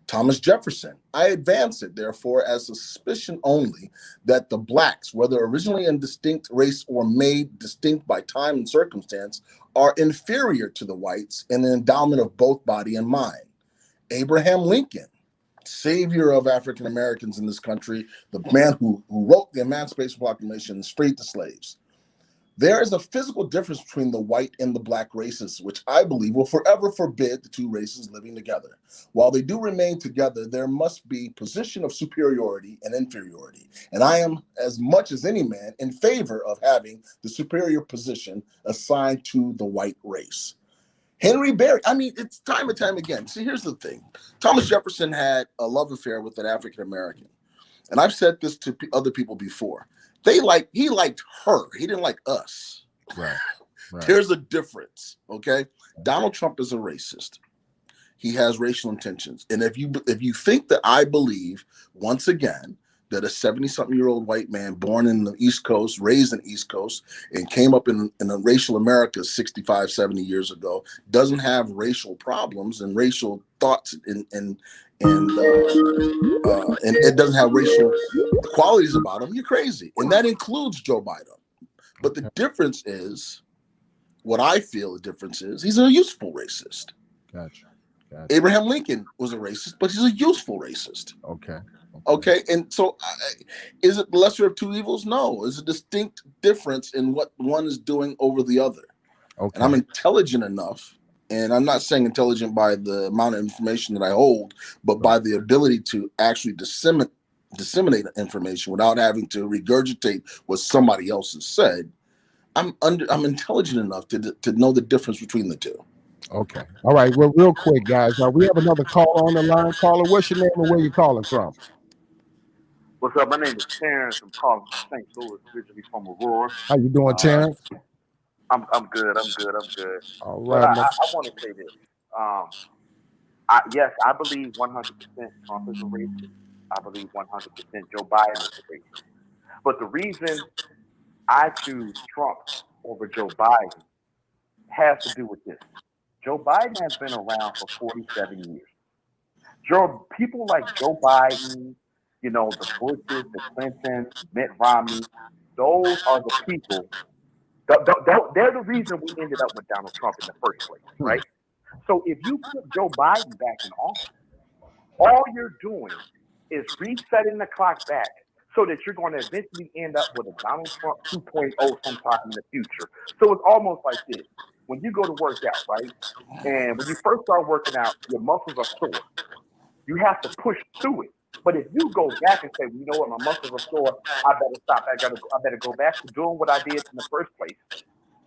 Thomas Jefferson. I advance it, therefore, as a suspicion only that the blacks, whether originally in distinct race or made distinct by time and circumstance, are inferior to the whites in the endowment of both body and mind. Abraham Lincoln, savior of African Americans in this country, the man who wrote the Emancipation Proclamation and freed the slaves. There is a physical difference between the white and the black races, which I believe will forever forbid the two races living together. While they do remain together, there must be position of superiority and inferiority. And I am, as much as any man, in favor of having the superior position assigned to the white race. Henry Berry, I mean, it's time and time again. See, here's the thing. Thomas Jefferson had a love affair with an African American. And I've said this to other people before. He liked her. He didn't like us. Right. There's a difference, okay? Donald Trump is a racist. He has racial intentions. And if you think that I believe, once again, that a 70-something-year-old white man born in the East Coast, raised in the East Coast, and came up in a racial America 65, 70 years ago, doesn't have racial problems and racial thoughts and it doesn't have racial qualities about him, you're crazy. And that includes Joe Biden. But the difference is, what I feel the difference is, he's a useful racist. Gotcha. Abraham Lincoln was a racist, but he's a useful racist. Okay. And so is it the lesser of two evils? No. There's a distinct difference in what one is doing over the other. Okay. And I'm intelligent enough, and I'm not saying intelligent by the amount of information that I hold, but by the ability to actually disseminate information without having to regurgitate what somebody else has said. I'm intelligent enough to know the difference between the two. Okay. All right. Well, real quick, guys. We have another caller on the line. Caller, what's your name and where you calling from? What's up? My name is Terrence. I'm calling from St. Louis, originally from Aurora. How you doing, Terrence? I'm good. All But right. I want to say this. Yes, I believe 100% Trump is a racist. I believe 100% Joe Biden is a racist. But the reason I choose Trump over Joe Biden has to do with this. Joe Biden has been around for 47 years. People like Joe Biden, the Bushes, the Clintons, Mitt Romney, those are the people. They're the reason we ended up with Donald Trump in the first place, right? So if you put Joe Biden back in office, all you're doing is resetting the clock back so that you're going to eventually end up with a Donald Trump 2.0 sometime in the future. So it's almost like this. When you go to work out, right? And when you first start working out, your muscles are sore. You have to push through it. But if you go back and say, well, you know what, my muscles are sore, I better stop. I better go back to doing what I did in the first place,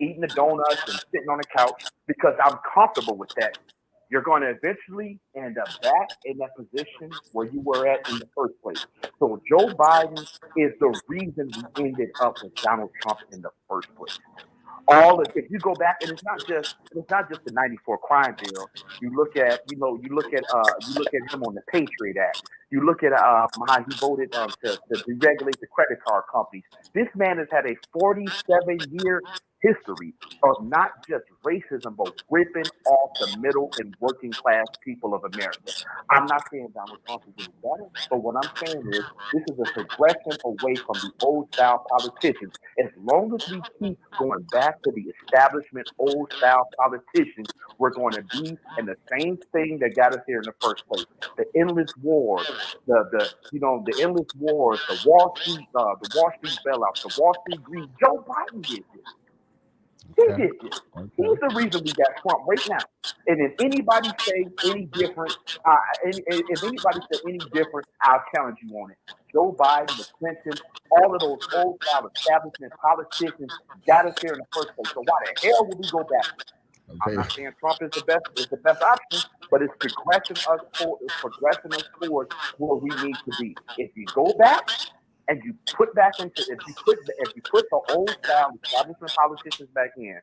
eating the donuts and sitting on the couch because I'm comfortable with that. You're going to eventually end up back in that position where you were at in the first place. So Joe Biden is the reason we ended up with Donald Trump in the first place. All of, if you go back, and it's not just the '94 crime bill. You look at you look at him on the Patriot Act. You look at how he voted to deregulate the credit card companies. This man has had a 47-year history of not just racism, but ripping off the middle and working class people of America. I'm not saying Donald Trump is any better, but what I'm saying is this is a progression away from the old style politicians. As long as we keep going back to the establishment old style politicians, we're going to be in the same thing that got us here in the first place. The endless wars, the endless wars, the Wall Street bailouts, the Wall Street greed. Joe Biden did this. He Okay. did this. Okay. He's the reason we got Trump right now. And if anybody say any different, if anybody said any different, I'll challenge you on it. Joe Biden, the Clintons, all of those old style establishment politicians got us here in the first place. So why the hell would we go back? I'm Okay. not saying Trump is the best option, but it's progressing us towards where we need to be. If you go back and you put back into if you put the old style establishment politicians back in,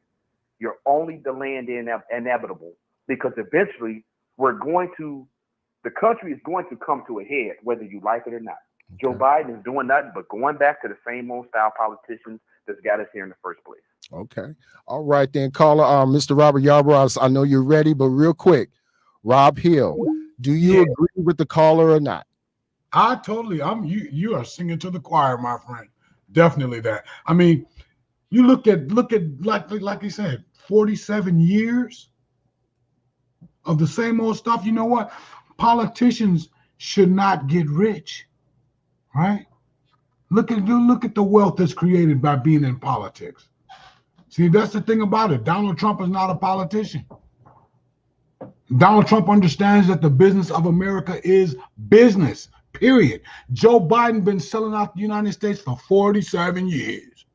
you're only delaying the inevitable, because eventually the country is going to come to a head, whether you like it or not. Okay. Joe Biden is doing nothing but going back to the same old style politicians that's got us here in the first place. Okay. All right then, caller. Mr. Robert Yarbrough, I know you're ready, but real quick, Rob Hill, do you agree with the caller or not? I totally. You are singing to the choir, my friend. Definitely that. I mean, you look at like you said, 47 years of the same old stuff. You know what? Politicians should not get rich, right? Look at the wealth that's created by being in politics. See, that's the thing about it. Donald Trump is not a politician. Donald Trump understands that the business of America is business, period. Joe Biden been selling out the United States for 47 years.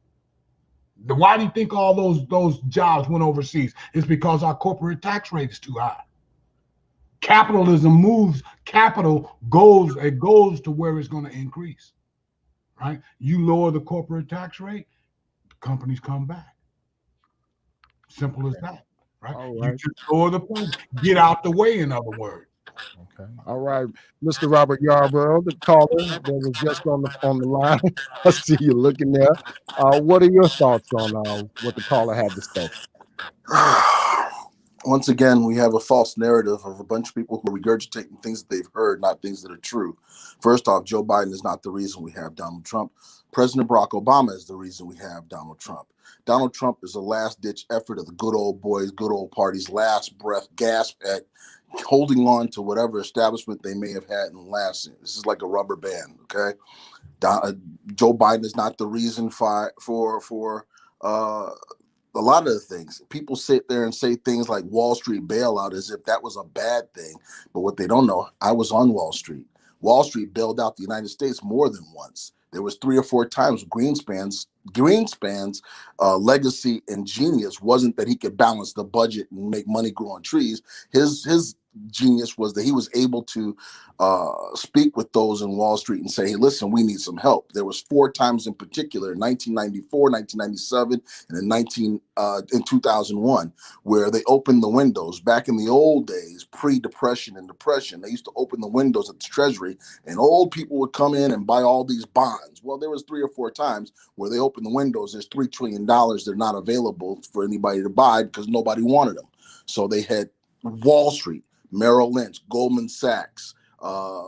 Why do you think all those jobs went overseas? It's because our corporate tax rate is too high. Capitalism moves, capital goes to where it's going to increase, right? You lower the corporate tax rate, the companies come back. Simple as that, right? All right. You just lower the price, get out the way, in other words. Okay. All right, Mr. Robert Yarbrough, the caller that was just on the line. I see you looking there. What are your thoughts on what the caller had to say? Once again, we have a false narrative of a bunch of people who are regurgitating things that they've heard, not things that are true. First off, Joe Biden is not the reason we have Donald Trump. President Barack Obama is the reason we have Donald Trump. Donald Trump is a last-ditch effort of the good old boys, good old parties, last breath, gasp at holding on to whatever establishment they may have had in the last. This is like a rubber band, okay? Joe Biden is not the reason for a lot of the things. People sit there and say things like Wall Street bailout as if that was a bad thing. But what they don't know, I was on Wall Street. Wall Street bailed out the United States more than once. There was 3 or 4 times Greenspan's legacy and genius wasn't that he could balance the budget and make money grow on trees. His genius was that he was able to speak with those in Wall Street and say, hey, listen, we need some help. There was 4 times in particular, in 1994, 1997, and in 2001, where they opened the windows. Back in the old days, pre-depression and depression, they used to open the windows at the Treasury and old people would come in and buy all these bonds. Well, there was 3 or 4 times where they opened the windows. There's $3 trillion. They're not available for anybody to buy because nobody wanted them. So they had Wall Street, Merrill Lynch, Goldman Sachs,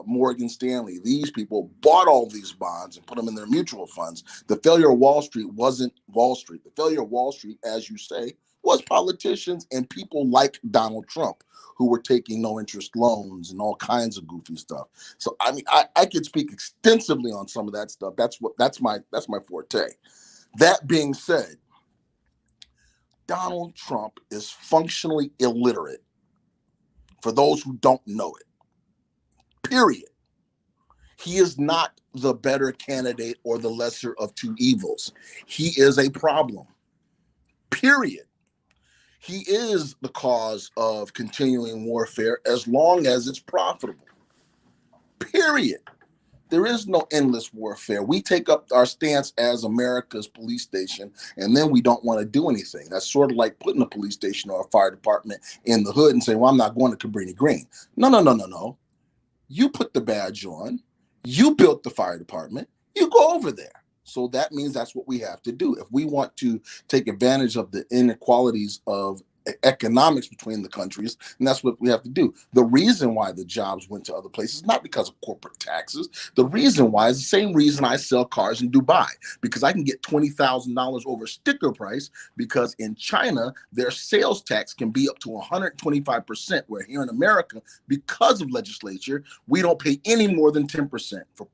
Morgan Stanley. These people bought all these bonds and put them in their mutual funds. The failure of Wall Street wasn't Wall Street. The failure of Wall Street, as you say, was politicians and people like Donald Trump who were taking no interest loans and all kinds of goofy stuff. So I mean, I could speak extensively on some of that stuff. That's my forte. That being said, Donald Trump is functionally illiterate. For those who don't know it, period. He is not the better candidate or the lesser of two evils. He is a problem, period. He is the cause of continuing warfare as long as it's profitable, period. There is no endless warfare. We take up our stance as America's police station, and then we don't want to do anything. That's sort of like putting a police station or a fire department in the hood and saying, well, I'm not going to Cabrini Green. No. You put the badge on. You built the fire department. You go over there. So that means that's what we have to do. If we want to take advantage of the inequalities of economics between the countries, and that's what we have to do. The reason why the jobs went to other places, not because of corporate taxes. The reason why is the same reason I sell cars in Dubai, because I can get $20,000 over sticker price, because in China, their sales tax can be up to 125%, where here in America, because of legislature, we don't pay any more than 10% for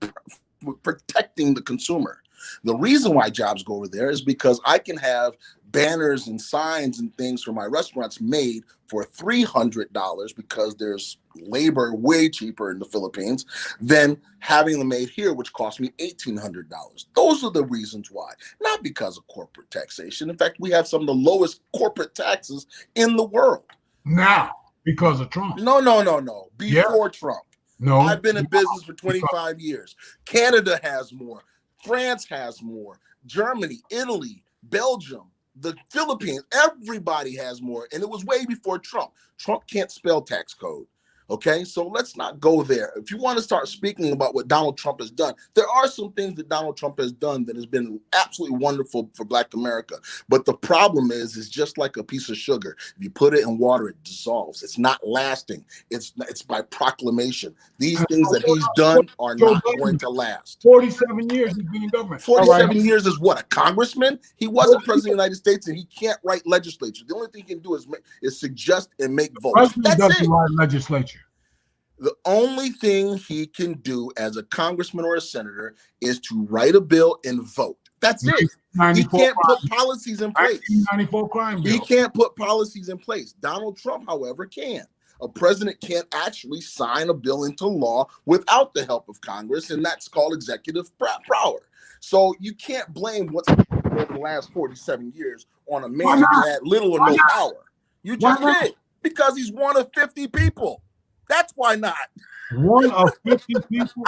protecting the consumer. The reason why jobs go over there is because I can have banners and signs and things for my restaurants made for $300 because there's labor way cheaper in the Philippines than having them made here, which cost me $1,800. Those are the reasons why, not because of corporate taxation. In fact, we have some of the lowest corporate taxes in the world. Now, because of Trump. No. Before Trump. No. I've been in business for 25 years. Canada has more. France has more. Germany, Italy, Belgium, the Philippines, everybody has more. And it was way before Trump. Trump can't spell tax code. Okay, so let's not go there. If you want to start speaking about what Donald Trump has done, there are some things that Donald Trump has done that has been absolutely wonderful for Black America. But the problem is just like a piece of sugar. If you put it in water, it dissolves. It's not lasting. It's by proclamation. These things that he's done are not going to last. 47 years he's been in government. 47 years is what, a congressman? He wasn't president of the United States, and he can't write legislature. The only thing he can do is suggest and make votes. That's doesn't write legislature. The only thing he can do as a congressman or a senator is to write a bill and vote. That's it. He can't put policies in place. 1994 crime bill. He can't put policies in place. Donald Trump, however, can. A president can't actually sign a bill into law without the help of Congress, and that's called executive power. So you can't blame what's happened over the last 47 years on a man who had little or no power. You just did, because he's one of 50 people. That's why not. One of 50 people?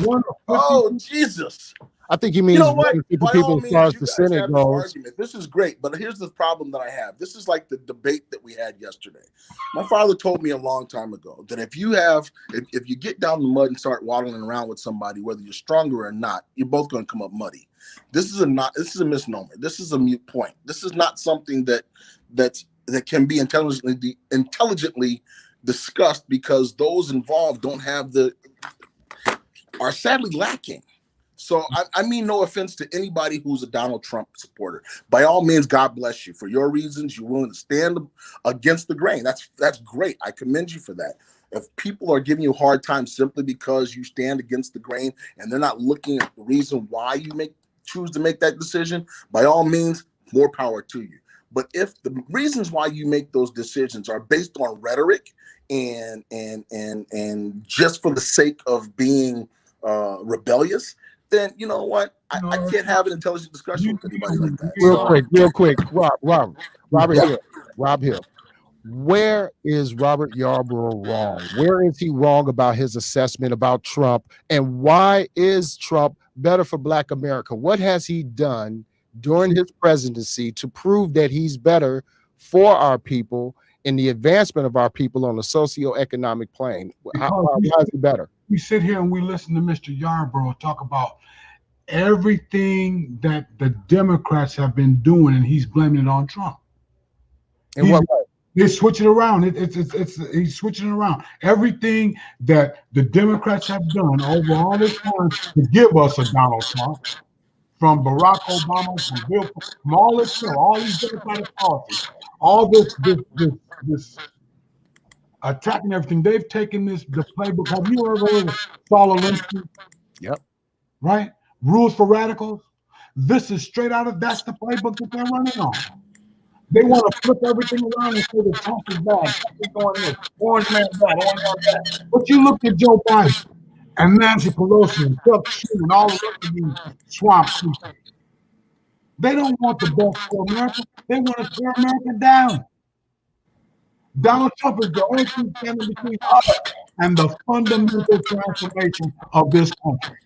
One of 50 Oh, Jesus. I think he means what? 50 people as far as the Senate goes. This is great, but here's the problem that I have. This is like the debate that we had yesterday. My father told me a long time ago that if you get down the mud and start waddling around with somebody, whether you're stronger or not, you're both going to come up muddy. This is a misnomer. This is a mute point. This is not something that can be intelligently discussed, because those involved are sadly lacking. So I mean no offense to anybody who's a Donald Trump supporter. By all means, God bless you. For your reasons, you're willing to stand against the grain. That's great. I commend you for that. If people are giving you a hard time simply because you stand against the grain and they're not looking at the reason why you choose to make that decision, by all means, more power to you. But if the reasons why you make those decisions are based on rhetoric and just for the sake of being rebellious, then you know what? I can't have an intelligent discussion with anybody like that. Real quick, Rob Hill. Where is Robert Yarborough wrong? Where is he wrong about his assessment about Trump? And why is Trump better for Black America? What has he done during his presidency to prove that he's better for our people in the advancement of our people on the socioeconomic plane? How is he better? We sit here and we listen to Mr. Yarborough talk about everything that the Democrats have been doing, and he's blaming it on Trump. In what way? They switch it around. He's switching it around. Everything that the Democrats have done over all this time to give us a Donald Trump, from Barack Obama, from Bill, from all this stuff, all these Democratic policies, all this attacking everything. They've taken the playbook. Have you ever heard of Saul Alinsky? Yep. Right? Rules for Radicals. This is straight out of, that's the playbook that they're running on. They want to flip everything around and say that Trump is bad. Trump is doing this. Orange man bad. Orange man bad. But you look at Joe Biden and Nancy Pelosi and Chuck Schumer and all the rest of these swamp people. They don't want the best for America. They want to tear America down. Donald Trump is the only thing standing between us and the fundamental transformation of this country.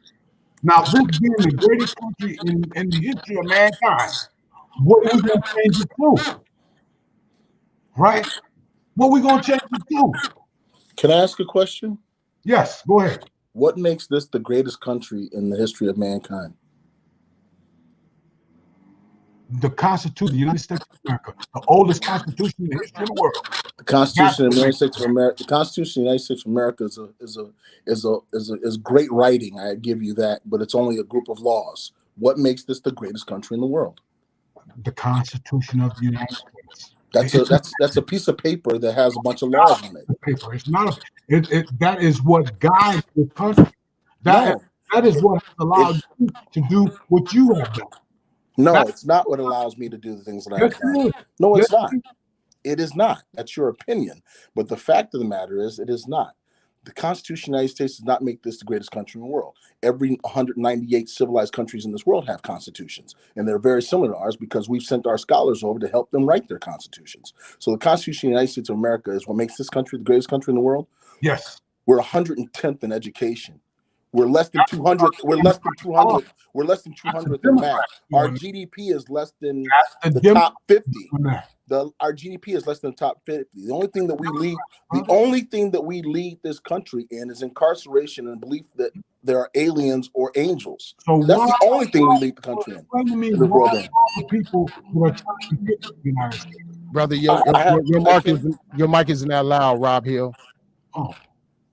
Now, this being the greatest country in the history of mankind, what are we going to change it to? Right? What are we going to change it to? Can I ask a question? Yes, go ahead. What makes this the greatest country in the history of mankind? The Constitution of the United States of America, the oldest constitution in the history of the world. The Constitution of the United States of America. The Constitution of the United States of America is great writing. I give you that, but it's only a group of laws. What makes this the greatest country in the world? The Constitution of the United States. That's a piece of paper that has a bunch of laws on it. Paper. It's not. That is what guides the country. That is what has allowed you to do what you have done. No, it's not what allows me to do the things that I've done. No, it's not. It is not. That's your opinion. But the fact of the matter is, it is not. The Constitution of the United States does not make this the greatest country in the world. Every 198 civilized countries in this world have constitutions, and they're very similar to ours because we've sent our scholars over to help them write their constitutions. So the Constitution of the United States of America is what makes this country the greatest country in the world. Yes. We're 110th in education. We're less than 200. We're less than 200. We're less than 200th in math. Our GDP is less than the top 50. Our GDP is less than the top 50. The only thing that we lead this country in is incarceration and belief that there are aliens or angels. So that's the only thing we lead the country in. People who are trying to get to the United States. Brother, your mic isn't that loud, Rob Hill. Oh,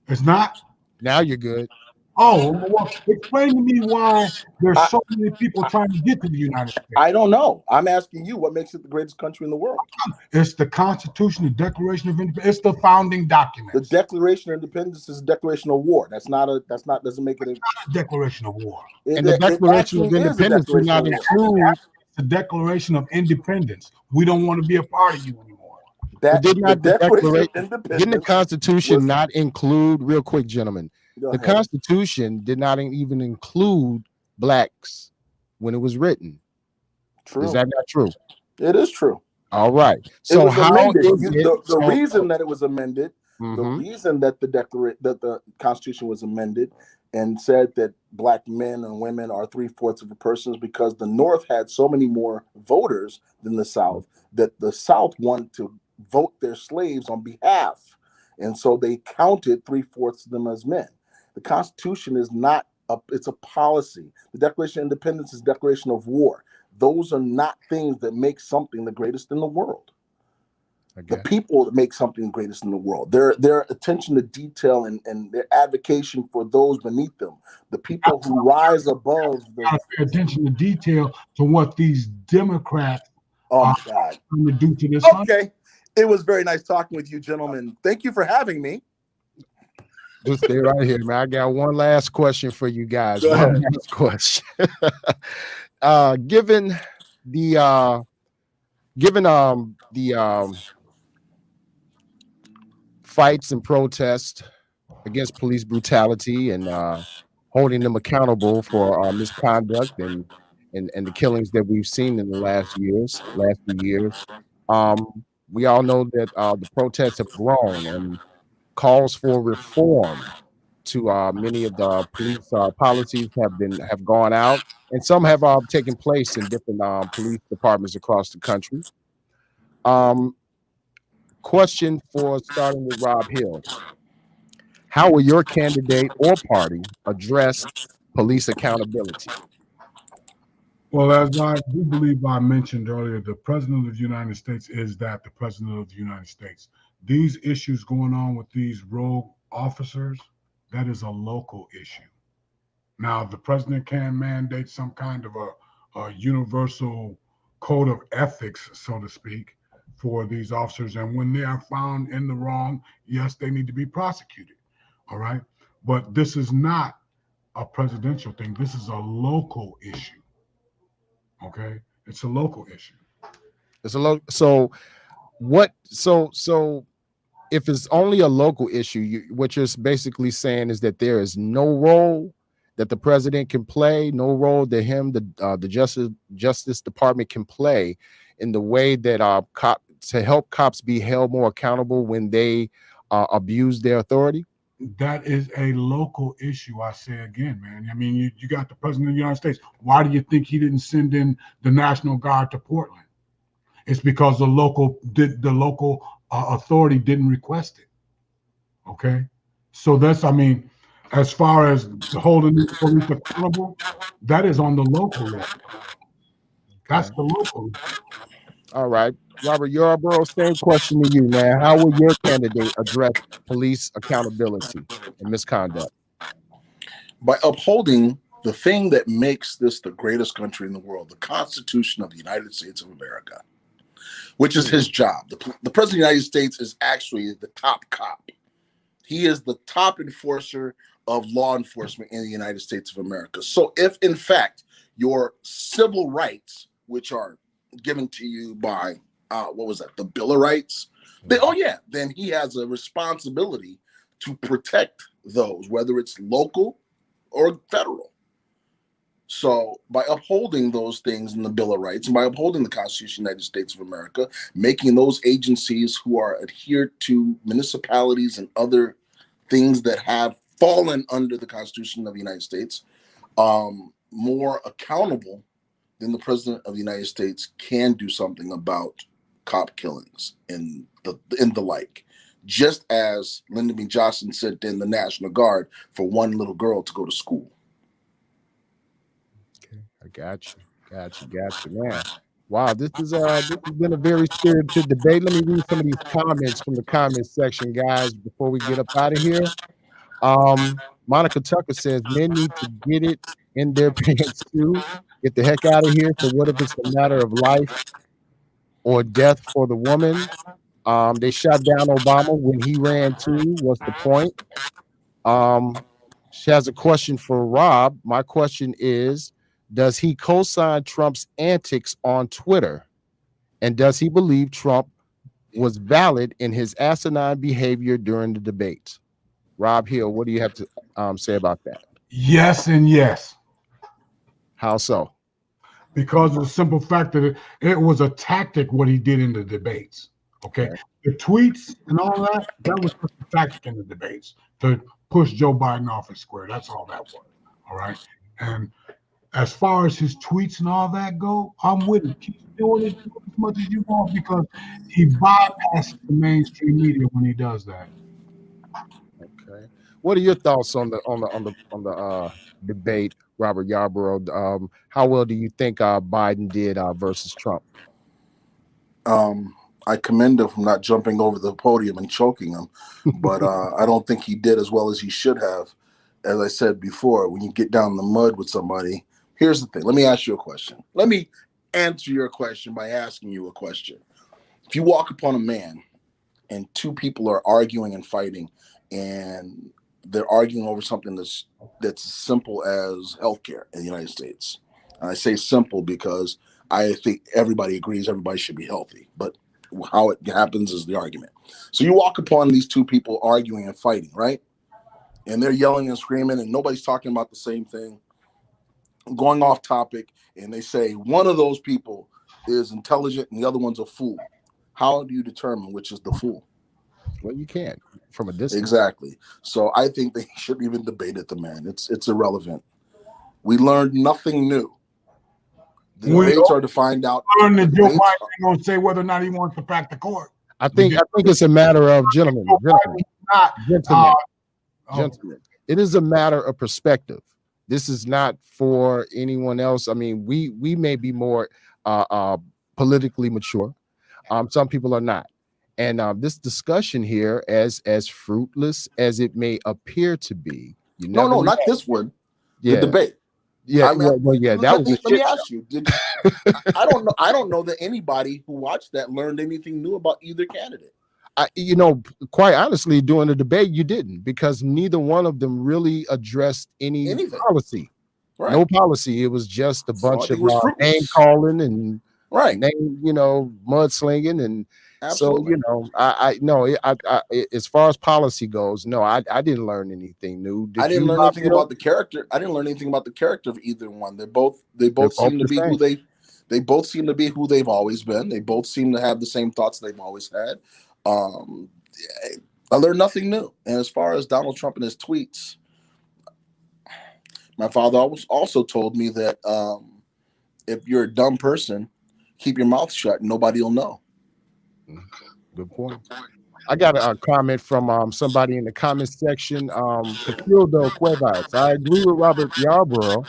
it's not? Now you're good. Oh, well, explain to me why there's so many people trying to get to the United States. I don't know. I'm asking you, what makes it the greatest country in the world? It's the Constitution, the Declaration of Independence. It's the founding document. The Declaration of Independence is a declaration of war. Doesn't make it a declaration of war. And the Declaration of Independence does not include the Declaration of Independence. We don't want to be a part of you anymore. Didn't the Constitution not include, real quick, gentlemen? The Constitution did not even include blacks when it was written. True. Is that not true? It is true. All right. So how is the reason that it was amended, the reason that the Constitution was amended and said that black men and women are 3/4 of a person is because the North had so many more voters than the South that the South wanted to vote their slaves on behalf. And so they counted 3/4 of them as men. The Constitution is not it's a policy. The Declaration of Independence is a declaration of war. Those are not things that make something the greatest in the world. The people that make something the greatest in the world. Their attention to detail and their advocation for those beneath them. The people who rise above pay attention to detail to what these Democrats are trying to do to this country. It was very nice talking with you, gentlemen. Thank you for having me. Just stay right here, man. I got one last question for you guys. One last question. Given the fights and protests against police brutality and holding them accountable for misconduct and the killings that we've seen in the last few years, we all know that the protests have grown and calls for reform to many of the police policies have gone out, and some have taken place in different police departments across the country. Question for starting with Rob Hill: how will your candidate or party address police accountability? Well, as I do believe I mentioned earlier, the President of the United States is the President of the United States. These issues going on with these rogue officers, that is a local issue. Now, the president can mandate some kind of a universal code of ethics, so to speak, for these officers. And when they are found in the wrong, yes, they need to be prosecuted. All right. But this is not a presidential thing. This is a local issue. Okay. It's a local issue. It's a local. So if it's only a local issue, what you're basically saying is that there is no role that the president can play, no role that the Justice Department can play in the way that to help cops be held more accountable when they abuse their authority? That is a local issue. I say again, man. I mean, you got the president of the United States. Why do you think he didn't send in the National Guard to Portland? It's because the local authority didn't request it. Okay, so that's, I mean, as far as holding the police accountable, that is on the local level. That's Okay. the local. All right. Robert Yarborough, same question to you, man. How will your candidate address police accountability and misconduct? By upholding the thing that makes this the greatest country in the world, the Constitution of the United States of America, which is his job. The President of the United States is actually the top cop. He is the top enforcer of law enforcement in the United States of America. So if, in fact, your civil rights, which are given to you by, the Bill of Rights, then he has a responsibility to protect those, whether it's local or federal. So by upholding those things in the Bill of Rights and by upholding the Constitution of the United States of America, making those agencies who are adhered to municipalities and other things that have fallen under the Constitution of the United States more accountable, then the President of the United States can do something about cop killings and the like. Just as Lyndon B. Johnson sent in the National Guard for one little girl to go to school. Okay, I got you, man. Wow, this has been a very spirited debate. Let me read some of these comments from the comment section, guys, before we get up out of here. Monica Tucker says men need to get it in their pants too. Get the heck out of here. So what if it's a matter of life or death for the woman? They shot down Obama when he ran too. What's the point? She has a question for Rob. My question is, does he co-sign Trump's antics on Twitter? And does he believe Trump was valid in his asinine behavior during the debates? Rob Hill, what do you have to say about that? Yes and yes. How so? Because of the simple fact that it was a tactic what he did in the debates. Okay. The tweets and all that was just a tactic in the debates to push Joe Biden off his square. That's all that was. All right. And as far as his tweets and all that go, I'm with it. Keep doing it as much as you want because he bypasses the mainstream media when he does that. Okay. What are your thoughts on the debate, Robert Yarborough? How well do you think Biden did versus Trump? I commend him for not jumping over the podium and choking him, but I don't think he did as well as he should have. As I said before, when you get down in the mud with somebody, here's the thing. Let me ask you a question. Let me answer your question by asking you a question. If you walk upon a man and two people are arguing and fighting, and they're arguing over something that's as simple as healthcare in the United States. And I say simple because I think everybody agrees everybody should be healthy, but how it happens is the argument. So you walk upon these two people arguing and fighting, right? And they're yelling and screaming and nobody's talking about the same thing, going off topic, and they say one of those people is intelligent and the other one's a fool. How do you determine which is the fool? Well, you can't from a distance. Exactly. So I think they shouldn't even debate it, the man. It's irrelevant. We learned nothing new. The debates are to find out. Joe Biden going to say whether or not he wants to back the court. I think it's a matter of gentlemen. It is a matter of perspective. This is not for anyone else. I mean, we may be more politically mature. Some people are not. And this discussion here, as fruitless as it may appear to be, not this one. The debate. Yeah, that was. Let me ask you. I don't know that anybody who watched that learned anything new about either candidate. Quite honestly, during the debate, you didn't, because neither one of them really addressed anything. Policy. Right. No policy. It was just a bunch of name calling and name, mudslinging and. Absolutely. So I as far as policy goes, no, I didn't learn anything new. I didn't learn anything about the character. I didn't learn anything about the character of either one. They both seem to be who they both seem to be who they've always been. They both seem to have the same thoughts they've always had. I learned nothing new. And as far as Donald Trump and his tweets, my father also told me that if you're a dumb person, keep your mouth shut and nobody will know. Good point. I got a comment from somebody in the comment section. Casildo Cuevas. I agree with Robert Yarborough.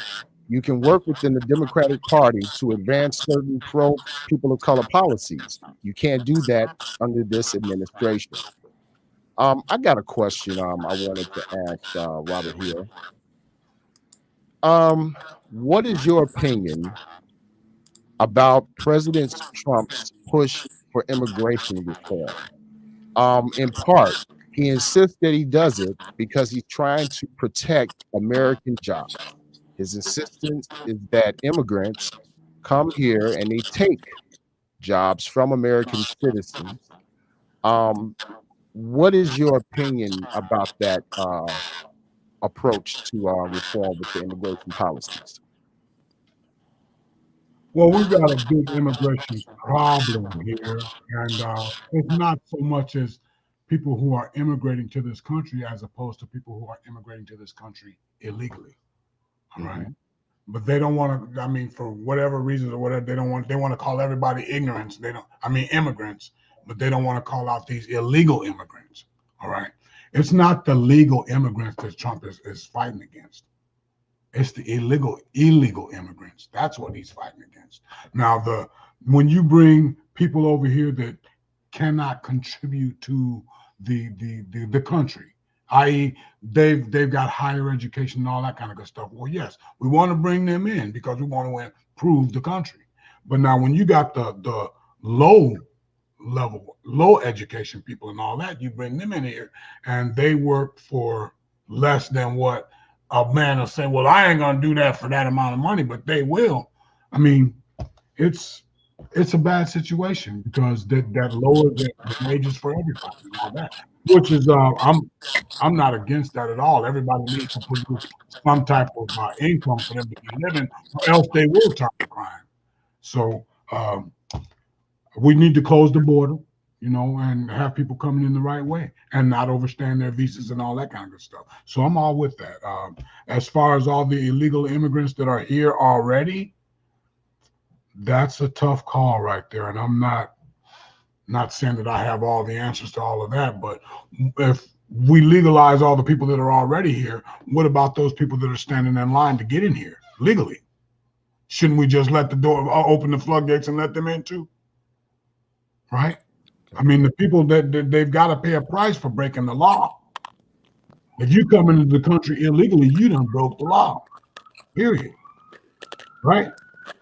You can work within the Democratic Party to advance certain pro people of color policies. You can't do that under this administration. I got a question I wanted to ask Robert Hill. What is your opinion about President Trump's push for immigration reform? In part, he insists that he does it because he's trying to protect American jobs. His insistence is that immigrants come here and they take jobs from American citizens. What is your opinion about that approach to reform with the immigration policies? Well, we've got a big immigration problem here, and it's not so much as people who are immigrating to this country as opposed to people who are immigrating to this country illegally. All right. But they don't want to, I mean, for whatever reasons or whatever, they want to call everybody immigrants, but they don't want to call out these illegal immigrants. All right. It's not the legal immigrants that Trump is fighting against. It's the illegal immigrants. That's what he's fighting against. Now, when you bring people over here that cannot contribute to the country, i.e., they've got higher education and all that kind of good stuff. Well, yes, we want to bring them in because we want to improve the country. But now, when you got the low education people and all that, you bring them in here and they work for less than what a man will say, well, I ain't gonna do that for that amount of money, but they will. I mean, it's a bad situation because that lowers the wages for everybody and all that. Which is I'm not against that at all. Everybody needs to produce some type of income for them to be living, or else they will turn to crime. So we need to close the border, and have people coming in the right way and not overstaying their visas and all that kind of good stuff. So I'm all with that. As far as all the illegal immigrants that are here already, that's a tough call right there. And I'm not saying that I have all the answers to all of that, but if we legalize all the people that are already here, what about those people that are standing in line to get in here legally? Shouldn't we just let the door open the floodgates and let them in too? Right? I mean, the people that they've got to pay a price for breaking the law. If you come into the country illegally, you done broke the law. Period. Right?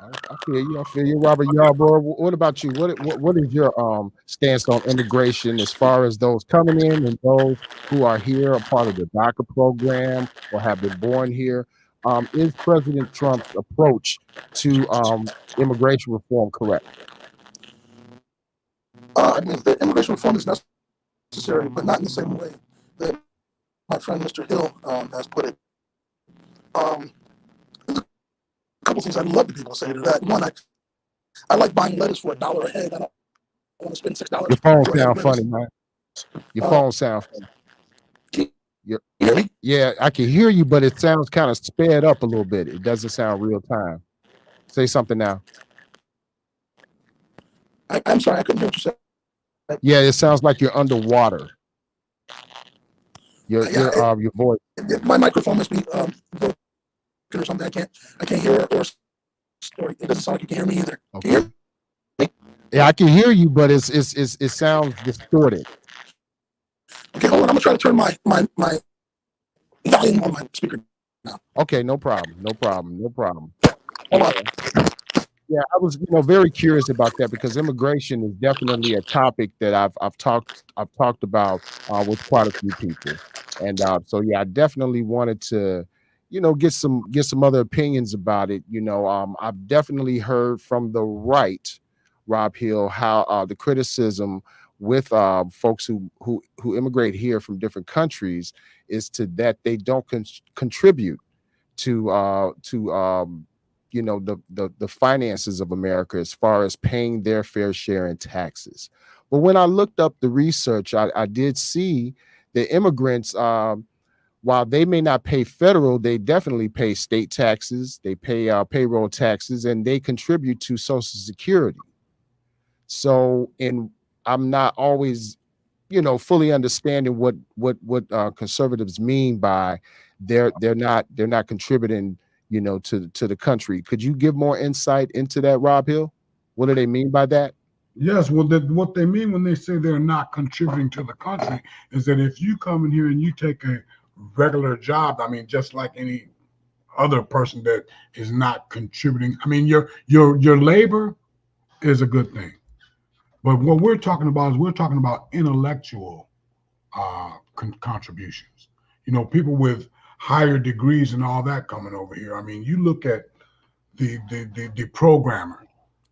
I feel you, Robert Yarborough. What about you? What is your stance on immigration as far as those coming in and those who are here, a part of the DACA program or have been born here? Is President Trump's approach to immigration reform correct? I mean, the immigration reform is necessary, but not in the same way that my friend Mr. Hill has put it. There's a couple things I'd love to be able to say to that. One, I like buying lettuce for $1 a head. I don't want to spend $6. Your phone sound funny, man. Your phone sound funny. Can you hear me? Yeah, I can hear you, but it sounds kind of sped up a little bit. It doesn't sound real time. Say something now. I'm sorry, I couldn't hear what you said. Yeah, it sounds like you're underwater. Your voice. My microphone must be broken or something. I can't hear or it doesn't sound like you can hear me either. Okay. Can you hear me? Yeah, I can hear you, but it sounds distorted. Okay, hold on. I'm gonna try to turn my volume on my speaker now. Okay, no problem. Hold on. Yeah, I was very curious about that because immigration is definitely a topic that I've talked about with quite a few people, and so yeah, I definitely wanted to get some other opinions about it. I've definitely heard from the right, Rob Hill, how the criticism with folks who immigrate here from different countries is that they don't contribute to the finances of America as far as paying their fair share in taxes. But when I looked up the research, I did see the immigrants, while they may not pay federal, they definitely pay state taxes, they pay payroll taxes, and they contribute to Social Security. So, and I'm not always, fully understanding what conservatives mean by they're not contributing, to the country. Could you give more insight into that, Rob Hill? What do they mean by that? Yes, well, what they mean when they say they're not contributing to the country is that if you come in here and you take a regular job, I mean, just like any other person that is not contributing, I mean, your labor is a good thing. But what we're talking about is we're talking about intellectual contributions. People with higher degrees and all that coming over here. I mean, you look at the programmer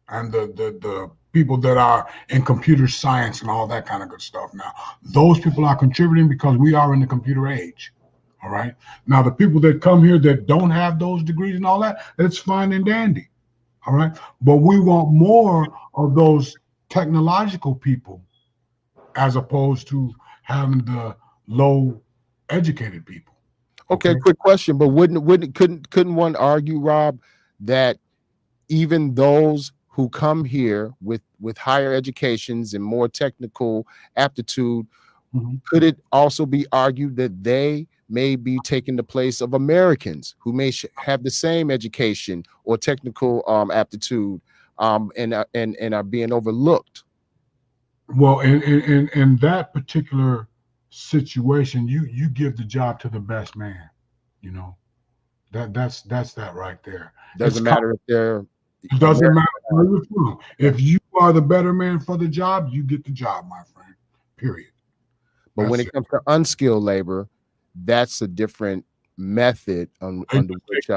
and the people that are in computer science and all that kind of good stuff. Now, those people are contributing because we are in the computer age. All right. Now, the people that come here that don't have those degrees and all that, it's fine and dandy. All right. But we want more of those technological people as opposed to having the low educated people. Okay, quick question, but couldn't one argue, Rob, that even those who come here with higher educations and more technical aptitude, could it also be argued that they may be taking the place of Americans who may have the same education or technical aptitude, and are being overlooked? Well, in that particular situation, you give the job to the best man. That's that right there. Doesn't matter if they're It doesn't matter where you're from. If you are the better man for the job, you get the job, my friend. Period. But when it comes to unskilled labor, that's a different method under which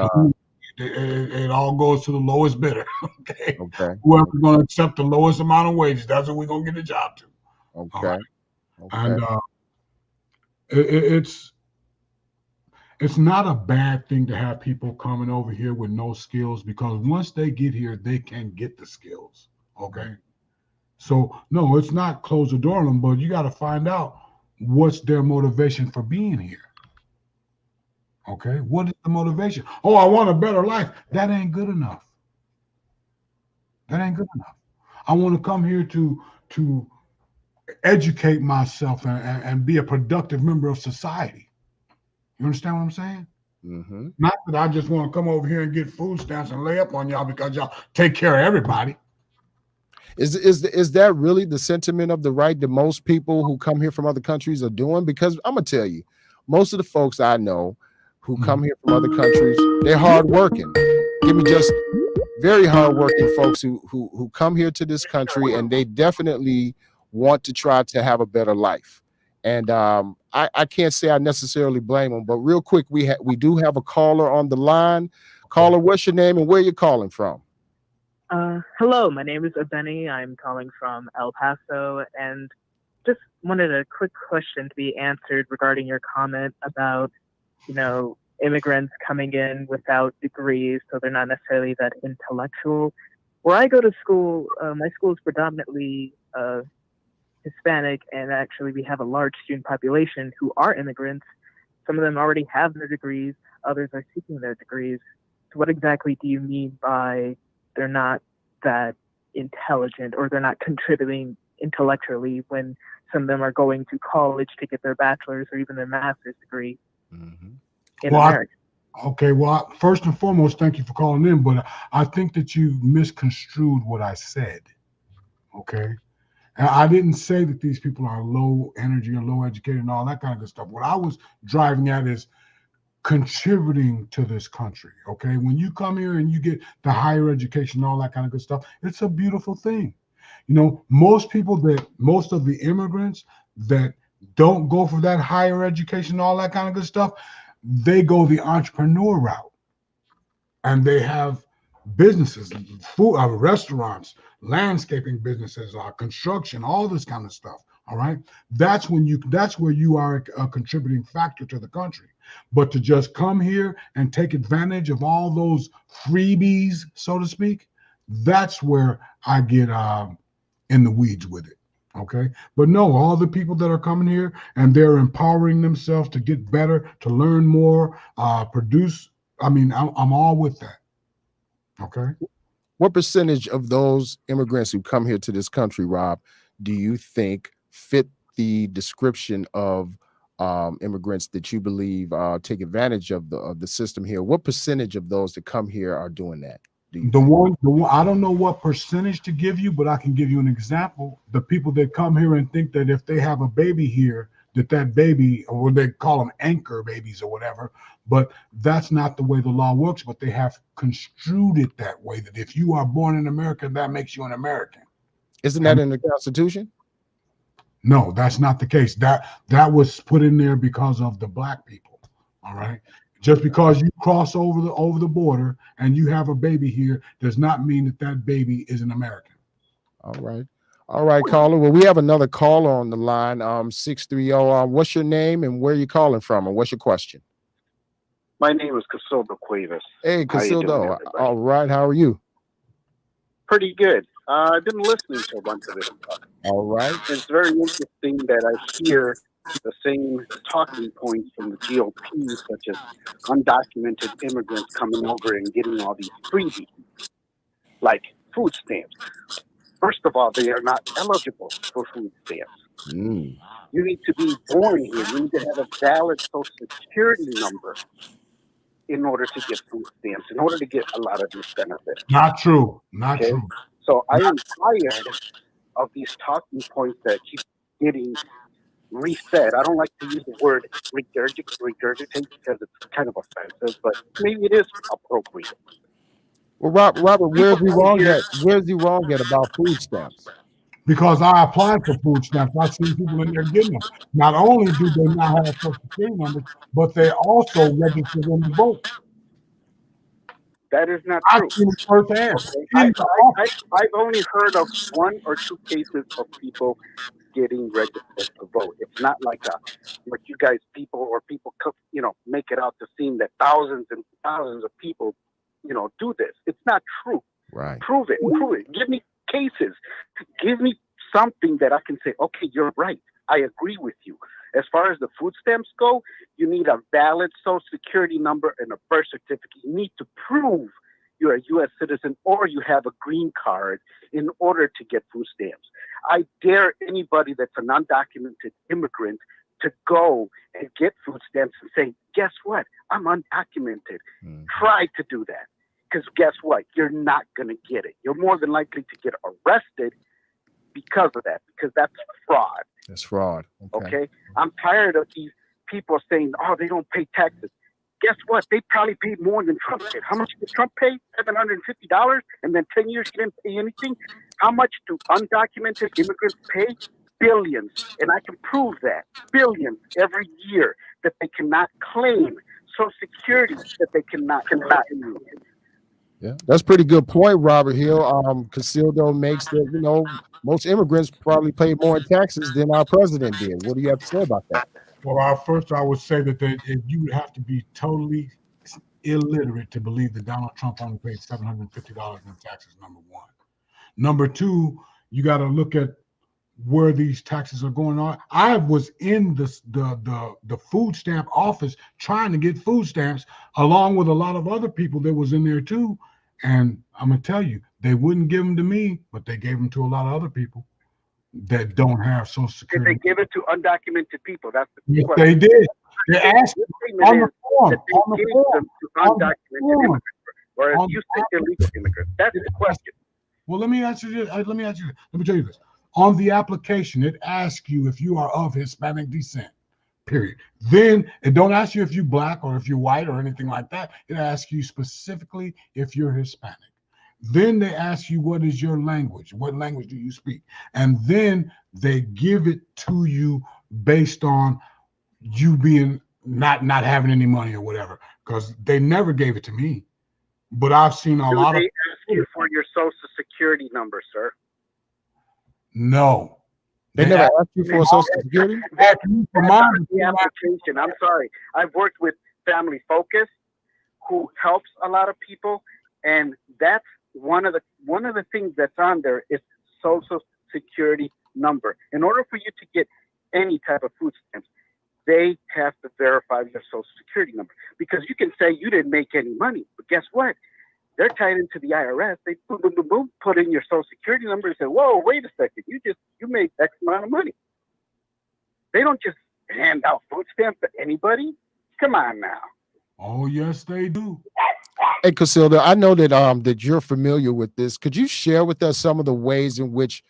it all goes to the lowest bidder. Okay. Okay. Whoever's going to accept the lowest amount of wages, that's what we're going to get the job to. Okay. Right? Okay. And it's not a bad thing to have people coming over here with no skills, because once they get here, they can get the skills. Okay. So no, it's not close the door on them, but you got to find out what's their motivation for being here. Okay. What is the motivation? Oh, I want a better life. That ain't good enough. That ain't good enough. I want to come here to educate myself and be a productive member of society. You understand what I'm saying? Mm-hmm. Not that I just want to come over here and get food stamps and lay up on y'all because y'all take care of everybody. Is that really the sentiment of the right that most people who come here from other countries are doing? Because I'm gonna tell you, most of the folks I know who come here from other countries, they're hardworking. Give me just very hardworking folks who come here to this country, and they definitely want to try to have a better life. And I can't say I necessarily blame them, but real quick, we do have a caller on the line. Caller, what's your name and where you're calling from? Hello, my name is Abeni. I'm calling from El Paso, and just wanted a quick question to be answered regarding your comment about, immigrants coming in without degrees, so they're not necessarily that intellectual. Where I go to school, my school is predominantly Hispanic, and actually we have a large student population who are immigrants. Some of them already have their degrees, others are seeking their degrees. So what exactly do you mean by they're not that intelligent, or they're not contributing intellectually, when some of them are going to college to get their bachelor's or even their master's degree in America? Okay, well, first and foremost, thank you for calling in, but I think that you've misconstrued what I said. Okay. And I didn't say that these people are low energy or low educated and all that kind of good stuff. What I was driving at is contributing to this country. Okay. When you come here and you get the higher education and all that kind of good stuff, it's a beautiful thing. Most of the immigrants that don't go for that higher education and all that kind of good stuff, they go the entrepreneur route, and they have businesses, food, restaurants, landscaping businesses, construction, all this kind of stuff. All right. That's where you are a contributing factor to the country. But to just come here and take advantage of all those freebies, so to speak, that's where I get in the weeds with it. Okay. But no, all the people that are coming here and they're empowering themselves to get better, to learn more, produce. I mean, I'm all with that. Okay. What percentage of those immigrants who come here to this country, Rob, do you think fit the description of immigrants that you believe take advantage of the system here? What percentage of those that come here are doing that? Do you The think? one, I don't know what percentage to give you, but I can give you an example. The people that come here and think that if they have a baby here, that baby, or they call them anchor babies or whatever, but that's not the way the law works. But they have construed it that way, that if you are born in America, that makes you an American. Isn't that in the Constitution? No, that's not the case. That was put in there because of the black people. All right. Just because you cross over the border and you have a baby here does not mean that that baby is an American. All right. All right, caller. Well, we have another caller on the line. 630. What's your name and where you calling from, and what's your question? My name is Casildo Cuevas. Hey, How you doing, Casildo. everybody? All right. How are you? Pretty good. I've been listening to a bunch of this. All right. It's very interesting that I hear the same talking points from the GOP, such as undocumented immigrants coming over and getting all these freebies, like food stamps. First of all, they are not eligible for food stamps. Mm. You need to be born here. You need to have a valid Social Security number in order to get food stamps, in order to get a lot of these benefits. Not true. Not Okay. true. So I am tired of these talking points that keep getting reset. I don't like to use the word regurgitate because it's kind of offensive, but maybe it is appropriate. Well, Robert, where's he People wrong here- at? Where's he wrong at about food stamps? Because I applied for food stamps. I've seen people in there getting them. Not only do they not have Social Security numbers, but they also registered them to vote. That is not I've true. seen it firsthand. Okay. In the office. I've only heard of 1 or 2 cases of people getting registered to vote. It's not like what you guys people make it out to seem that thousands and thousands of people, do this. It's not true. Right. Prove it. Give me cases. Give me something that I can say, okay, you're right. I agree with you. As far as the food stamps go, you need a valid Social Security number and a birth certificate. You need to prove you're a U.S. citizen or you have a green card in order to get food stamps. I dare anybody that's an undocumented immigrant to go and get food stamps and say, guess what? I'm undocumented. Mm. Try to do that. Because guess what? You're not going to get it. You're more than likely to get arrested because of that, because that's fraud. That's fraud. Okay? I'm tired of these people saying, oh, they don't pay taxes. Guess what? They probably paid more than Trump did. How much did Trump pay? $750, and then 10 years he didn't pay anything? How much do undocumented immigrants pay? Billions. And I can prove that. Billions every year that they cannot claim. Social Security that they cannot use. Yeah, that's a pretty good point, Robert Hill. Casildo makes that, most immigrants probably pay more in taxes than our president did. What do you have to say about that? Well, first, I would say that you would have to be totally illiterate to believe that Donald Trump only paid $750 in taxes, number one. Number two, you got to look at where these taxes are going on. I was in the food stamp office trying to get food stamps along with a lot of other people that was in there too. And I'm going to tell you, they wouldn't give them to me, but they gave them to a lot of other people that don't have Social Did Security. they give it to undocumented people? That's the Yes, question. they did. They asked Your on statement the form, is that on they the gave form. them to on the undocumented form. immigrants, whereas On you the say illegal immigrants. That's the question. Well, let me answer you. Let me tell you this. On the application, it asks you if you are of Hispanic descent. Period. Then it don't ask you if you're black or if you're white or anything like that. It asks you specifically if you're Hispanic. Then they ask you what is your language? What language do you speak? And then they give it to you based on you being not having any money or whatever. Because they never gave it to me. But I've seen a Do lot they of ask you for your Social Security number, sir? no. They never asked you for Social Security? Ask me for That's mine. not the application. I'm sorry. I've worked with Family Focus, who helps a lot of people, and that's one of the things that's on there is Social Security number. In order for you to get any type of food stamps, they have to verify your social security number, because you can say you didn't make any money, but guess what? They're tied into the IRS. They boom, boom, boom, boom, put in your social security number and say, whoa, wait a second, you made X amount of money. They don't just hand out food stamps to anybody. Come on now. Oh, yes, they do. Hey, Casilda, I know that that you're familiar with this. Could you share with us some of the ways in which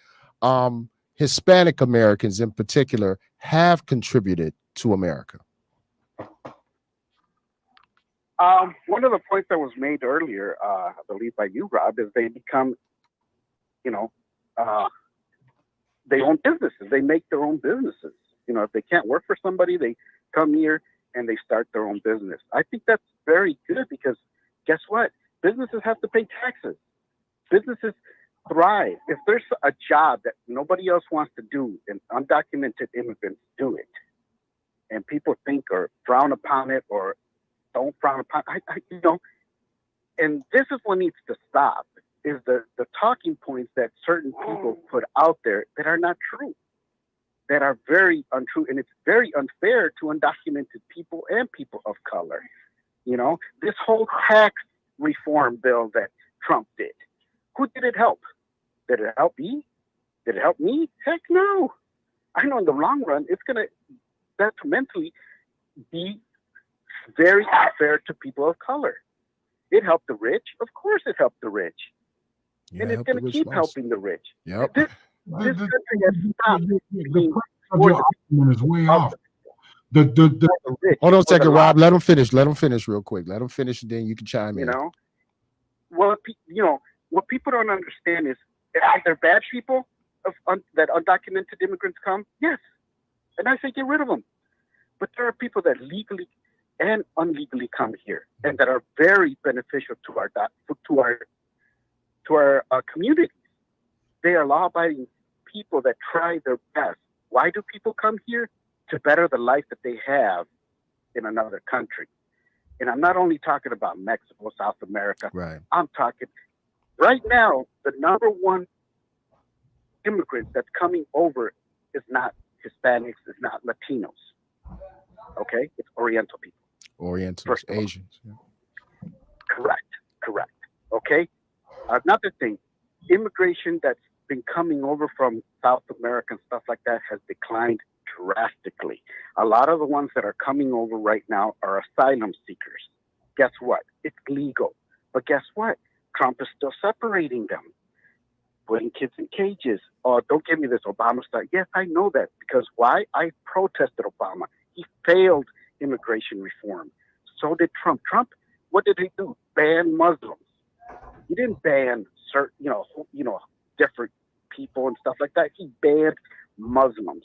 Hispanic Americans in particular have contributed to America? One of the points that was made earlier, I believe by you, Rob, is they become, they own businesses. They make their own businesses. If they can't work for somebody, they come here and they start their own business. I think that's very good, because guess what? Businesses have to pay taxes. Businesses thrive. If there's a job that nobody else wants to do and undocumented immigrants do it, and people think or frown upon it or don't frown upon it, and this is what needs to stop, is the talking points that certain people put out there that are not true, that are very untrue, and it's very unfair to undocumented people and people of color. This whole tax reform bill that Trump did, who did it help? Did it help me? Did it help me? Heck no. I know in the long run, it's going to detrimentally be very unfair to people of color. It helped the rich. Of course it helped the rich. Yeah, and it's going to keep helping the rich. Yep. This country has stopped being of your argument is way off. rich. Hold on a for the second, Rob. lobby. Let him finish. Let him finish real quick. Let him finish, and then you can chime in. What people don't understand is, are there bad people that undocumented immigrants come? Yes, and I say get rid of them. But there are people that legally and unlegally come here, and that are very beneficial to our communities. They are law-abiding people that try their best. Why do people come here? To better the life that they have in another country. And I'm not only talking about Mexico, South America. Right. I'm talking right now, the number one immigrant that's coming over is not Hispanics, it's not Latinos. Okay? It's Oriental people. Orientals, First of all. Asians. Yeah. Correct. Okay? Another thing, immigration that's been coming over from South America and stuff like that has declined drastically. A lot of the ones that are coming over right now are asylum seekers. Guess what? It's legal. But guess what? Trump is still separating them, putting kids in cages. Oh, don't give me this Obama stuff. Yes, I know that. Because why? I protested Obama. He failed immigration reform. So did Trump. Trump, what did he do? Ban Muslims. He didn't ban certain, different people and stuff like that. He banned Muslims.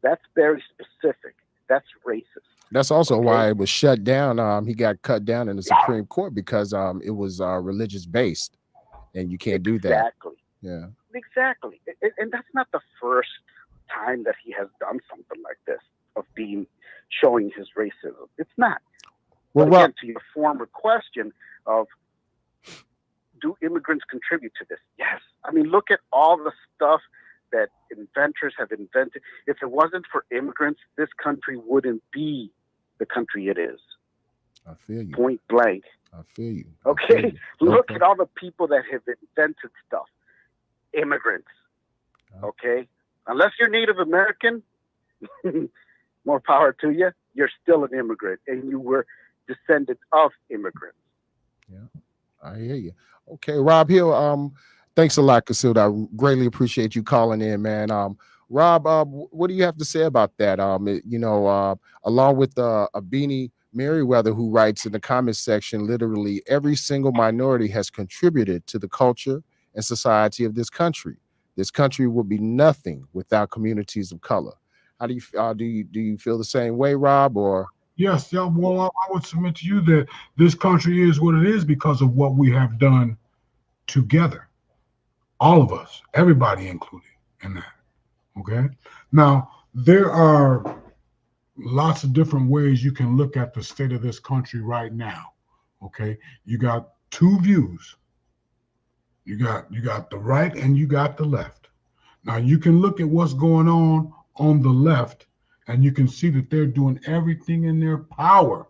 That's very specific. That's racist. That's also why it was shut down. He got cut down in the Supreme Court because it was religious based, and you can't do that. Exactly. Yeah. Exactly. And that's not the first time that he has done something like this, of showing his racism. It's not. Well, But again, to your former question of, do immigrants contribute to this? Yes. I mean, look at all the stuff that inventors have invented. If it wasn't for immigrants, this country wouldn't be the country it is. I feel you. Point blank. I feel you. Okay? Look at all the people that have invented stuff. Immigrants. Okay? Unless you're Native American, more power to you, you're still an immigrant, and you were descended of immigrants. Yeah, I hear you. Okay, Rob Hill, thanks a lot, Casilda. I greatly appreciate you calling in, man. Rob, what do you have to say about that? Along with Abini Merriweather, who writes in the comments section, literally every single minority has contributed to the culture and society of this country. This country would be nothing without communities of color. How do you feel the same way, Rob? Or Yes, yeah. Well, I would submit to you that this country is what it is because of what we have done together. All of us, everybody included in that. Okay. Now, there are lots of different ways you can look at the state of this country right now. Okay. You got two views. You got the right and you got the left. Now you can look at what's going on the left, and you can see that they're doing everything in their power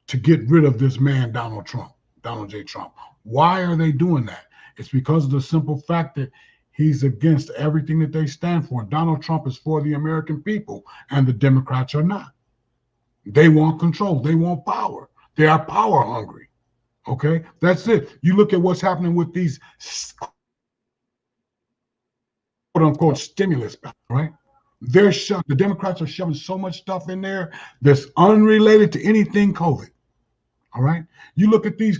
to get rid of this man, Donald J. Trump. Why are they doing that? It's because of the simple fact that he's against everything that they stand for. Donald Trump is for the American people, and the Democrats are not. They want control. They want power. They are power hungry. Okay, that's it. You look at what's happening with these quote unquote stimulus, right? The Democrats are shoving so much stuff in there that's unrelated to anything COVID. All right. You look at the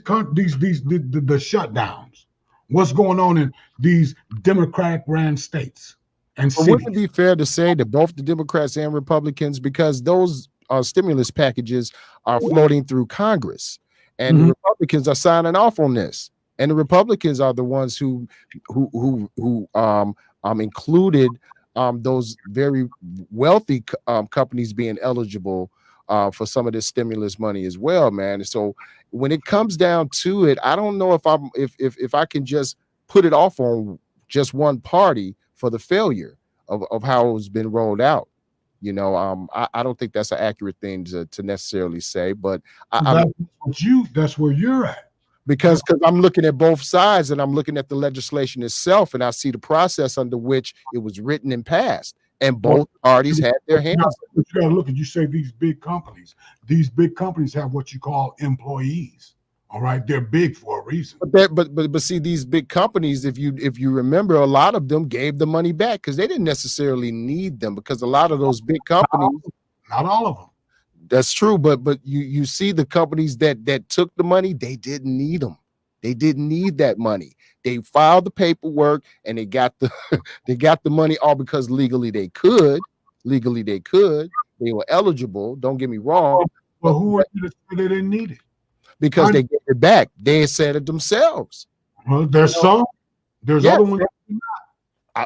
shutdowns. What's going on in these Democratic ran states and But cities? wouldn't it be fair to say that both the Democrats and Republicans, because those stimulus packages are floating through Congress, and the Republicans are signing off on this, and the Republicans are the ones who included those very wealthy companies being eligible for some of this stimulus money as well, man. So when it comes down to it, I don't know if I can just put it off on just one party for the failure of how it's been rolled out. You know, I don't think that's an accurate thing to necessarily say, but that's where you're at. Because I'm looking at both sides, and I'm looking at the legislation itself, and I see the process under which it was written and passed, and both parties had their hands. You got to look at, you say these big companies. These big companies have what you call employees. All right, they're big for a reason. But see, these big companies, if you remember, a lot of them gave the money back because they didn't necessarily need them, because a lot of those big companies, not all of them. That's true, but you see the companies that took the money, they didn't need them. They didn't need that money. They filed the paperwork and they got the they got the money all because legally they could. Legally they could. They were eligible. Don't get me wrong. Well, who are you to say they didn't need it? Because they gave it back. They said it themselves. Well, there's some. There's other ones.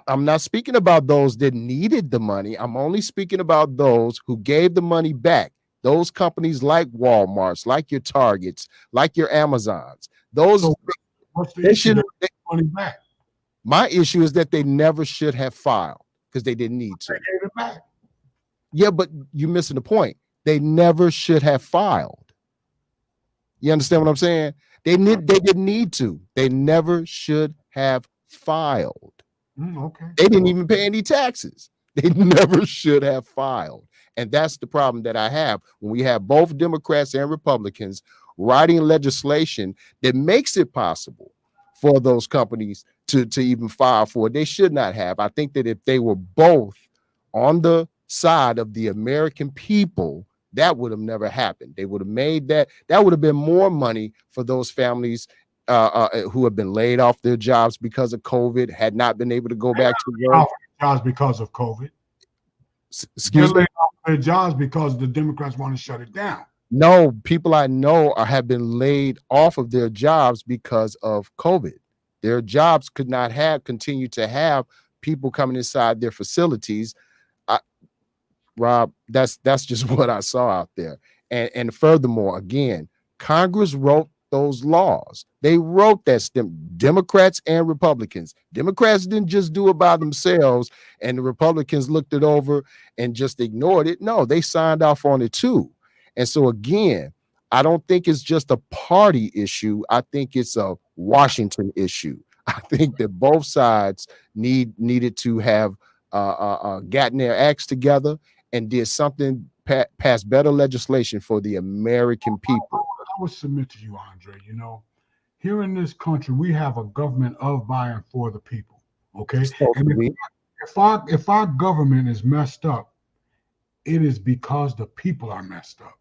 I'm not speaking about those that needed the money. I'm only speaking about those who gave the money back. Those companies like Walmarts, like your Targets, like your Amazons. Those they should money back. My issue is that they never should have filed because they didn't need to. They gave it back. Yeah, but you're missing the point. They never should have filed. You understand what I'm saying? They didn't need to. They never should have filed. Okay. They didn't even pay any taxes. They never should have filed. And that's the problem that I have when we have both Democrats and Republicans writing legislation that makes it possible for those companies to even file for it. They should not have. I think that if they were both on the side of the American people, that would have never happened. They would have made that would have been more money for those families who have been laid off their jobs because of COVID, had not been able to go back to work. Jobs because of COVID. Excuse me? Laid off their jobs because the Democrats want to shut it down. No, people I know have been laid off of their jobs because of COVID. Their jobs could not continue to have people coming inside their facilities. Rob, that's just what I saw out there. And furthermore, again, Congress wrote those laws. They wrote that Democrats and Republicans. Democrats didn't just do it by themselves and the Republicans looked it over and just ignored it. No, they signed off on it too. And so again, I don't think it's just a party issue. I think it's a Washington issue. I think that both sides needed to have gotten their acts together and did something, pass better legislation for the American people. I would submit to you, Andre, here in this country, we have a government of, by, and for the people, okay? And if our government is messed up, it is because the people are messed up,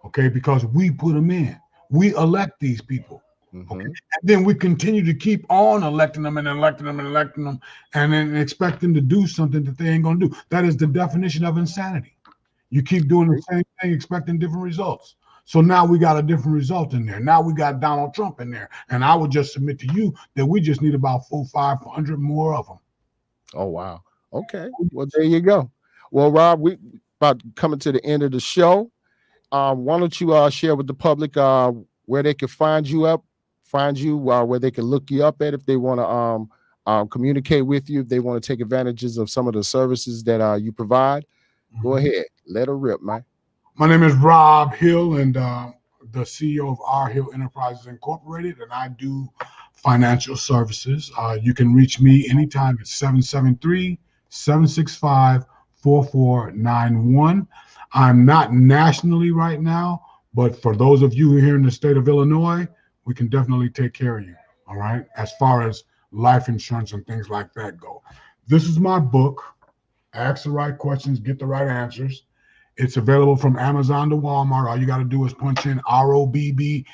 okay? Because we put them in. We elect these people, okay? And then we continue to keep on electing them and electing them and electing them and then expect them to do something that they ain't gonna do. That is the definition of insanity. You keep doing the same thing, expecting different results. So now we got a different result in there. Now we got Donald Trump in there. And I would just submit to you that we just need about 400-500 more of them. Oh, wow. Okay. Well, there you go. Well, Rob, we about coming to the end of the show. Why don't you share with the public where they can find you, where they can look you up at if they want communicate with you if they want to take advantages of some of the services that you provide. Go ahead, let her rip, man. My name is Rob Hill, and the CEO of R Hill Enterprises Incorporated, and I do financial services. You can reach me anytime at 773-765-4491. I'm not nationally right now, but for those of you here in the state of Illinois, we can definitely take care of you, all right, as far as life insurance and things like that go. This is my book, Ask the Right Questions, Get the Right Answers. It's available from Amazon to Walmart. All you got to do is punch in ROBBHILL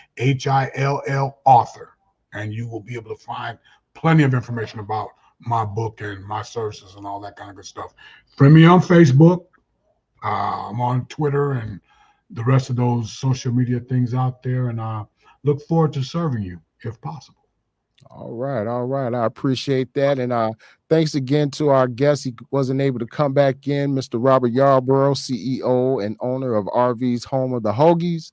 author, and you will be able to find plenty of information about my book and my services and all that kind of good stuff. Friend me on Facebook. I'm on Twitter and the rest of those social media things out there, and I look forward to serving you if possible. All right. I appreciate that. And thanks again to our guest. He wasn't able to come back in, Mr. Robert Yarborough, CEO and owner of RV's Home of the Hoagies.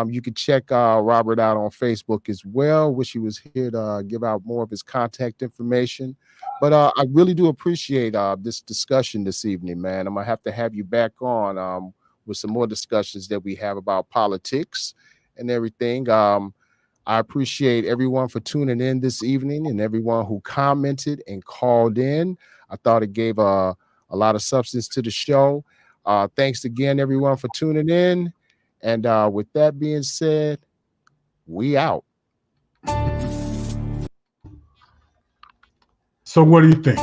You can check Robert out on Facebook as well. Wish he was here to give out more of his contact information. But I really do appreciate this discussion this evening, man. I'm going to have you back on with some more discussions that we have about politics and everything. I appreciate everyone for tuning in this evening and everyone who commented and called in. I thought it gave a lot of substance to the show. Thanks again, everyone, for tuning in. And with that being said, we out. So what do you think?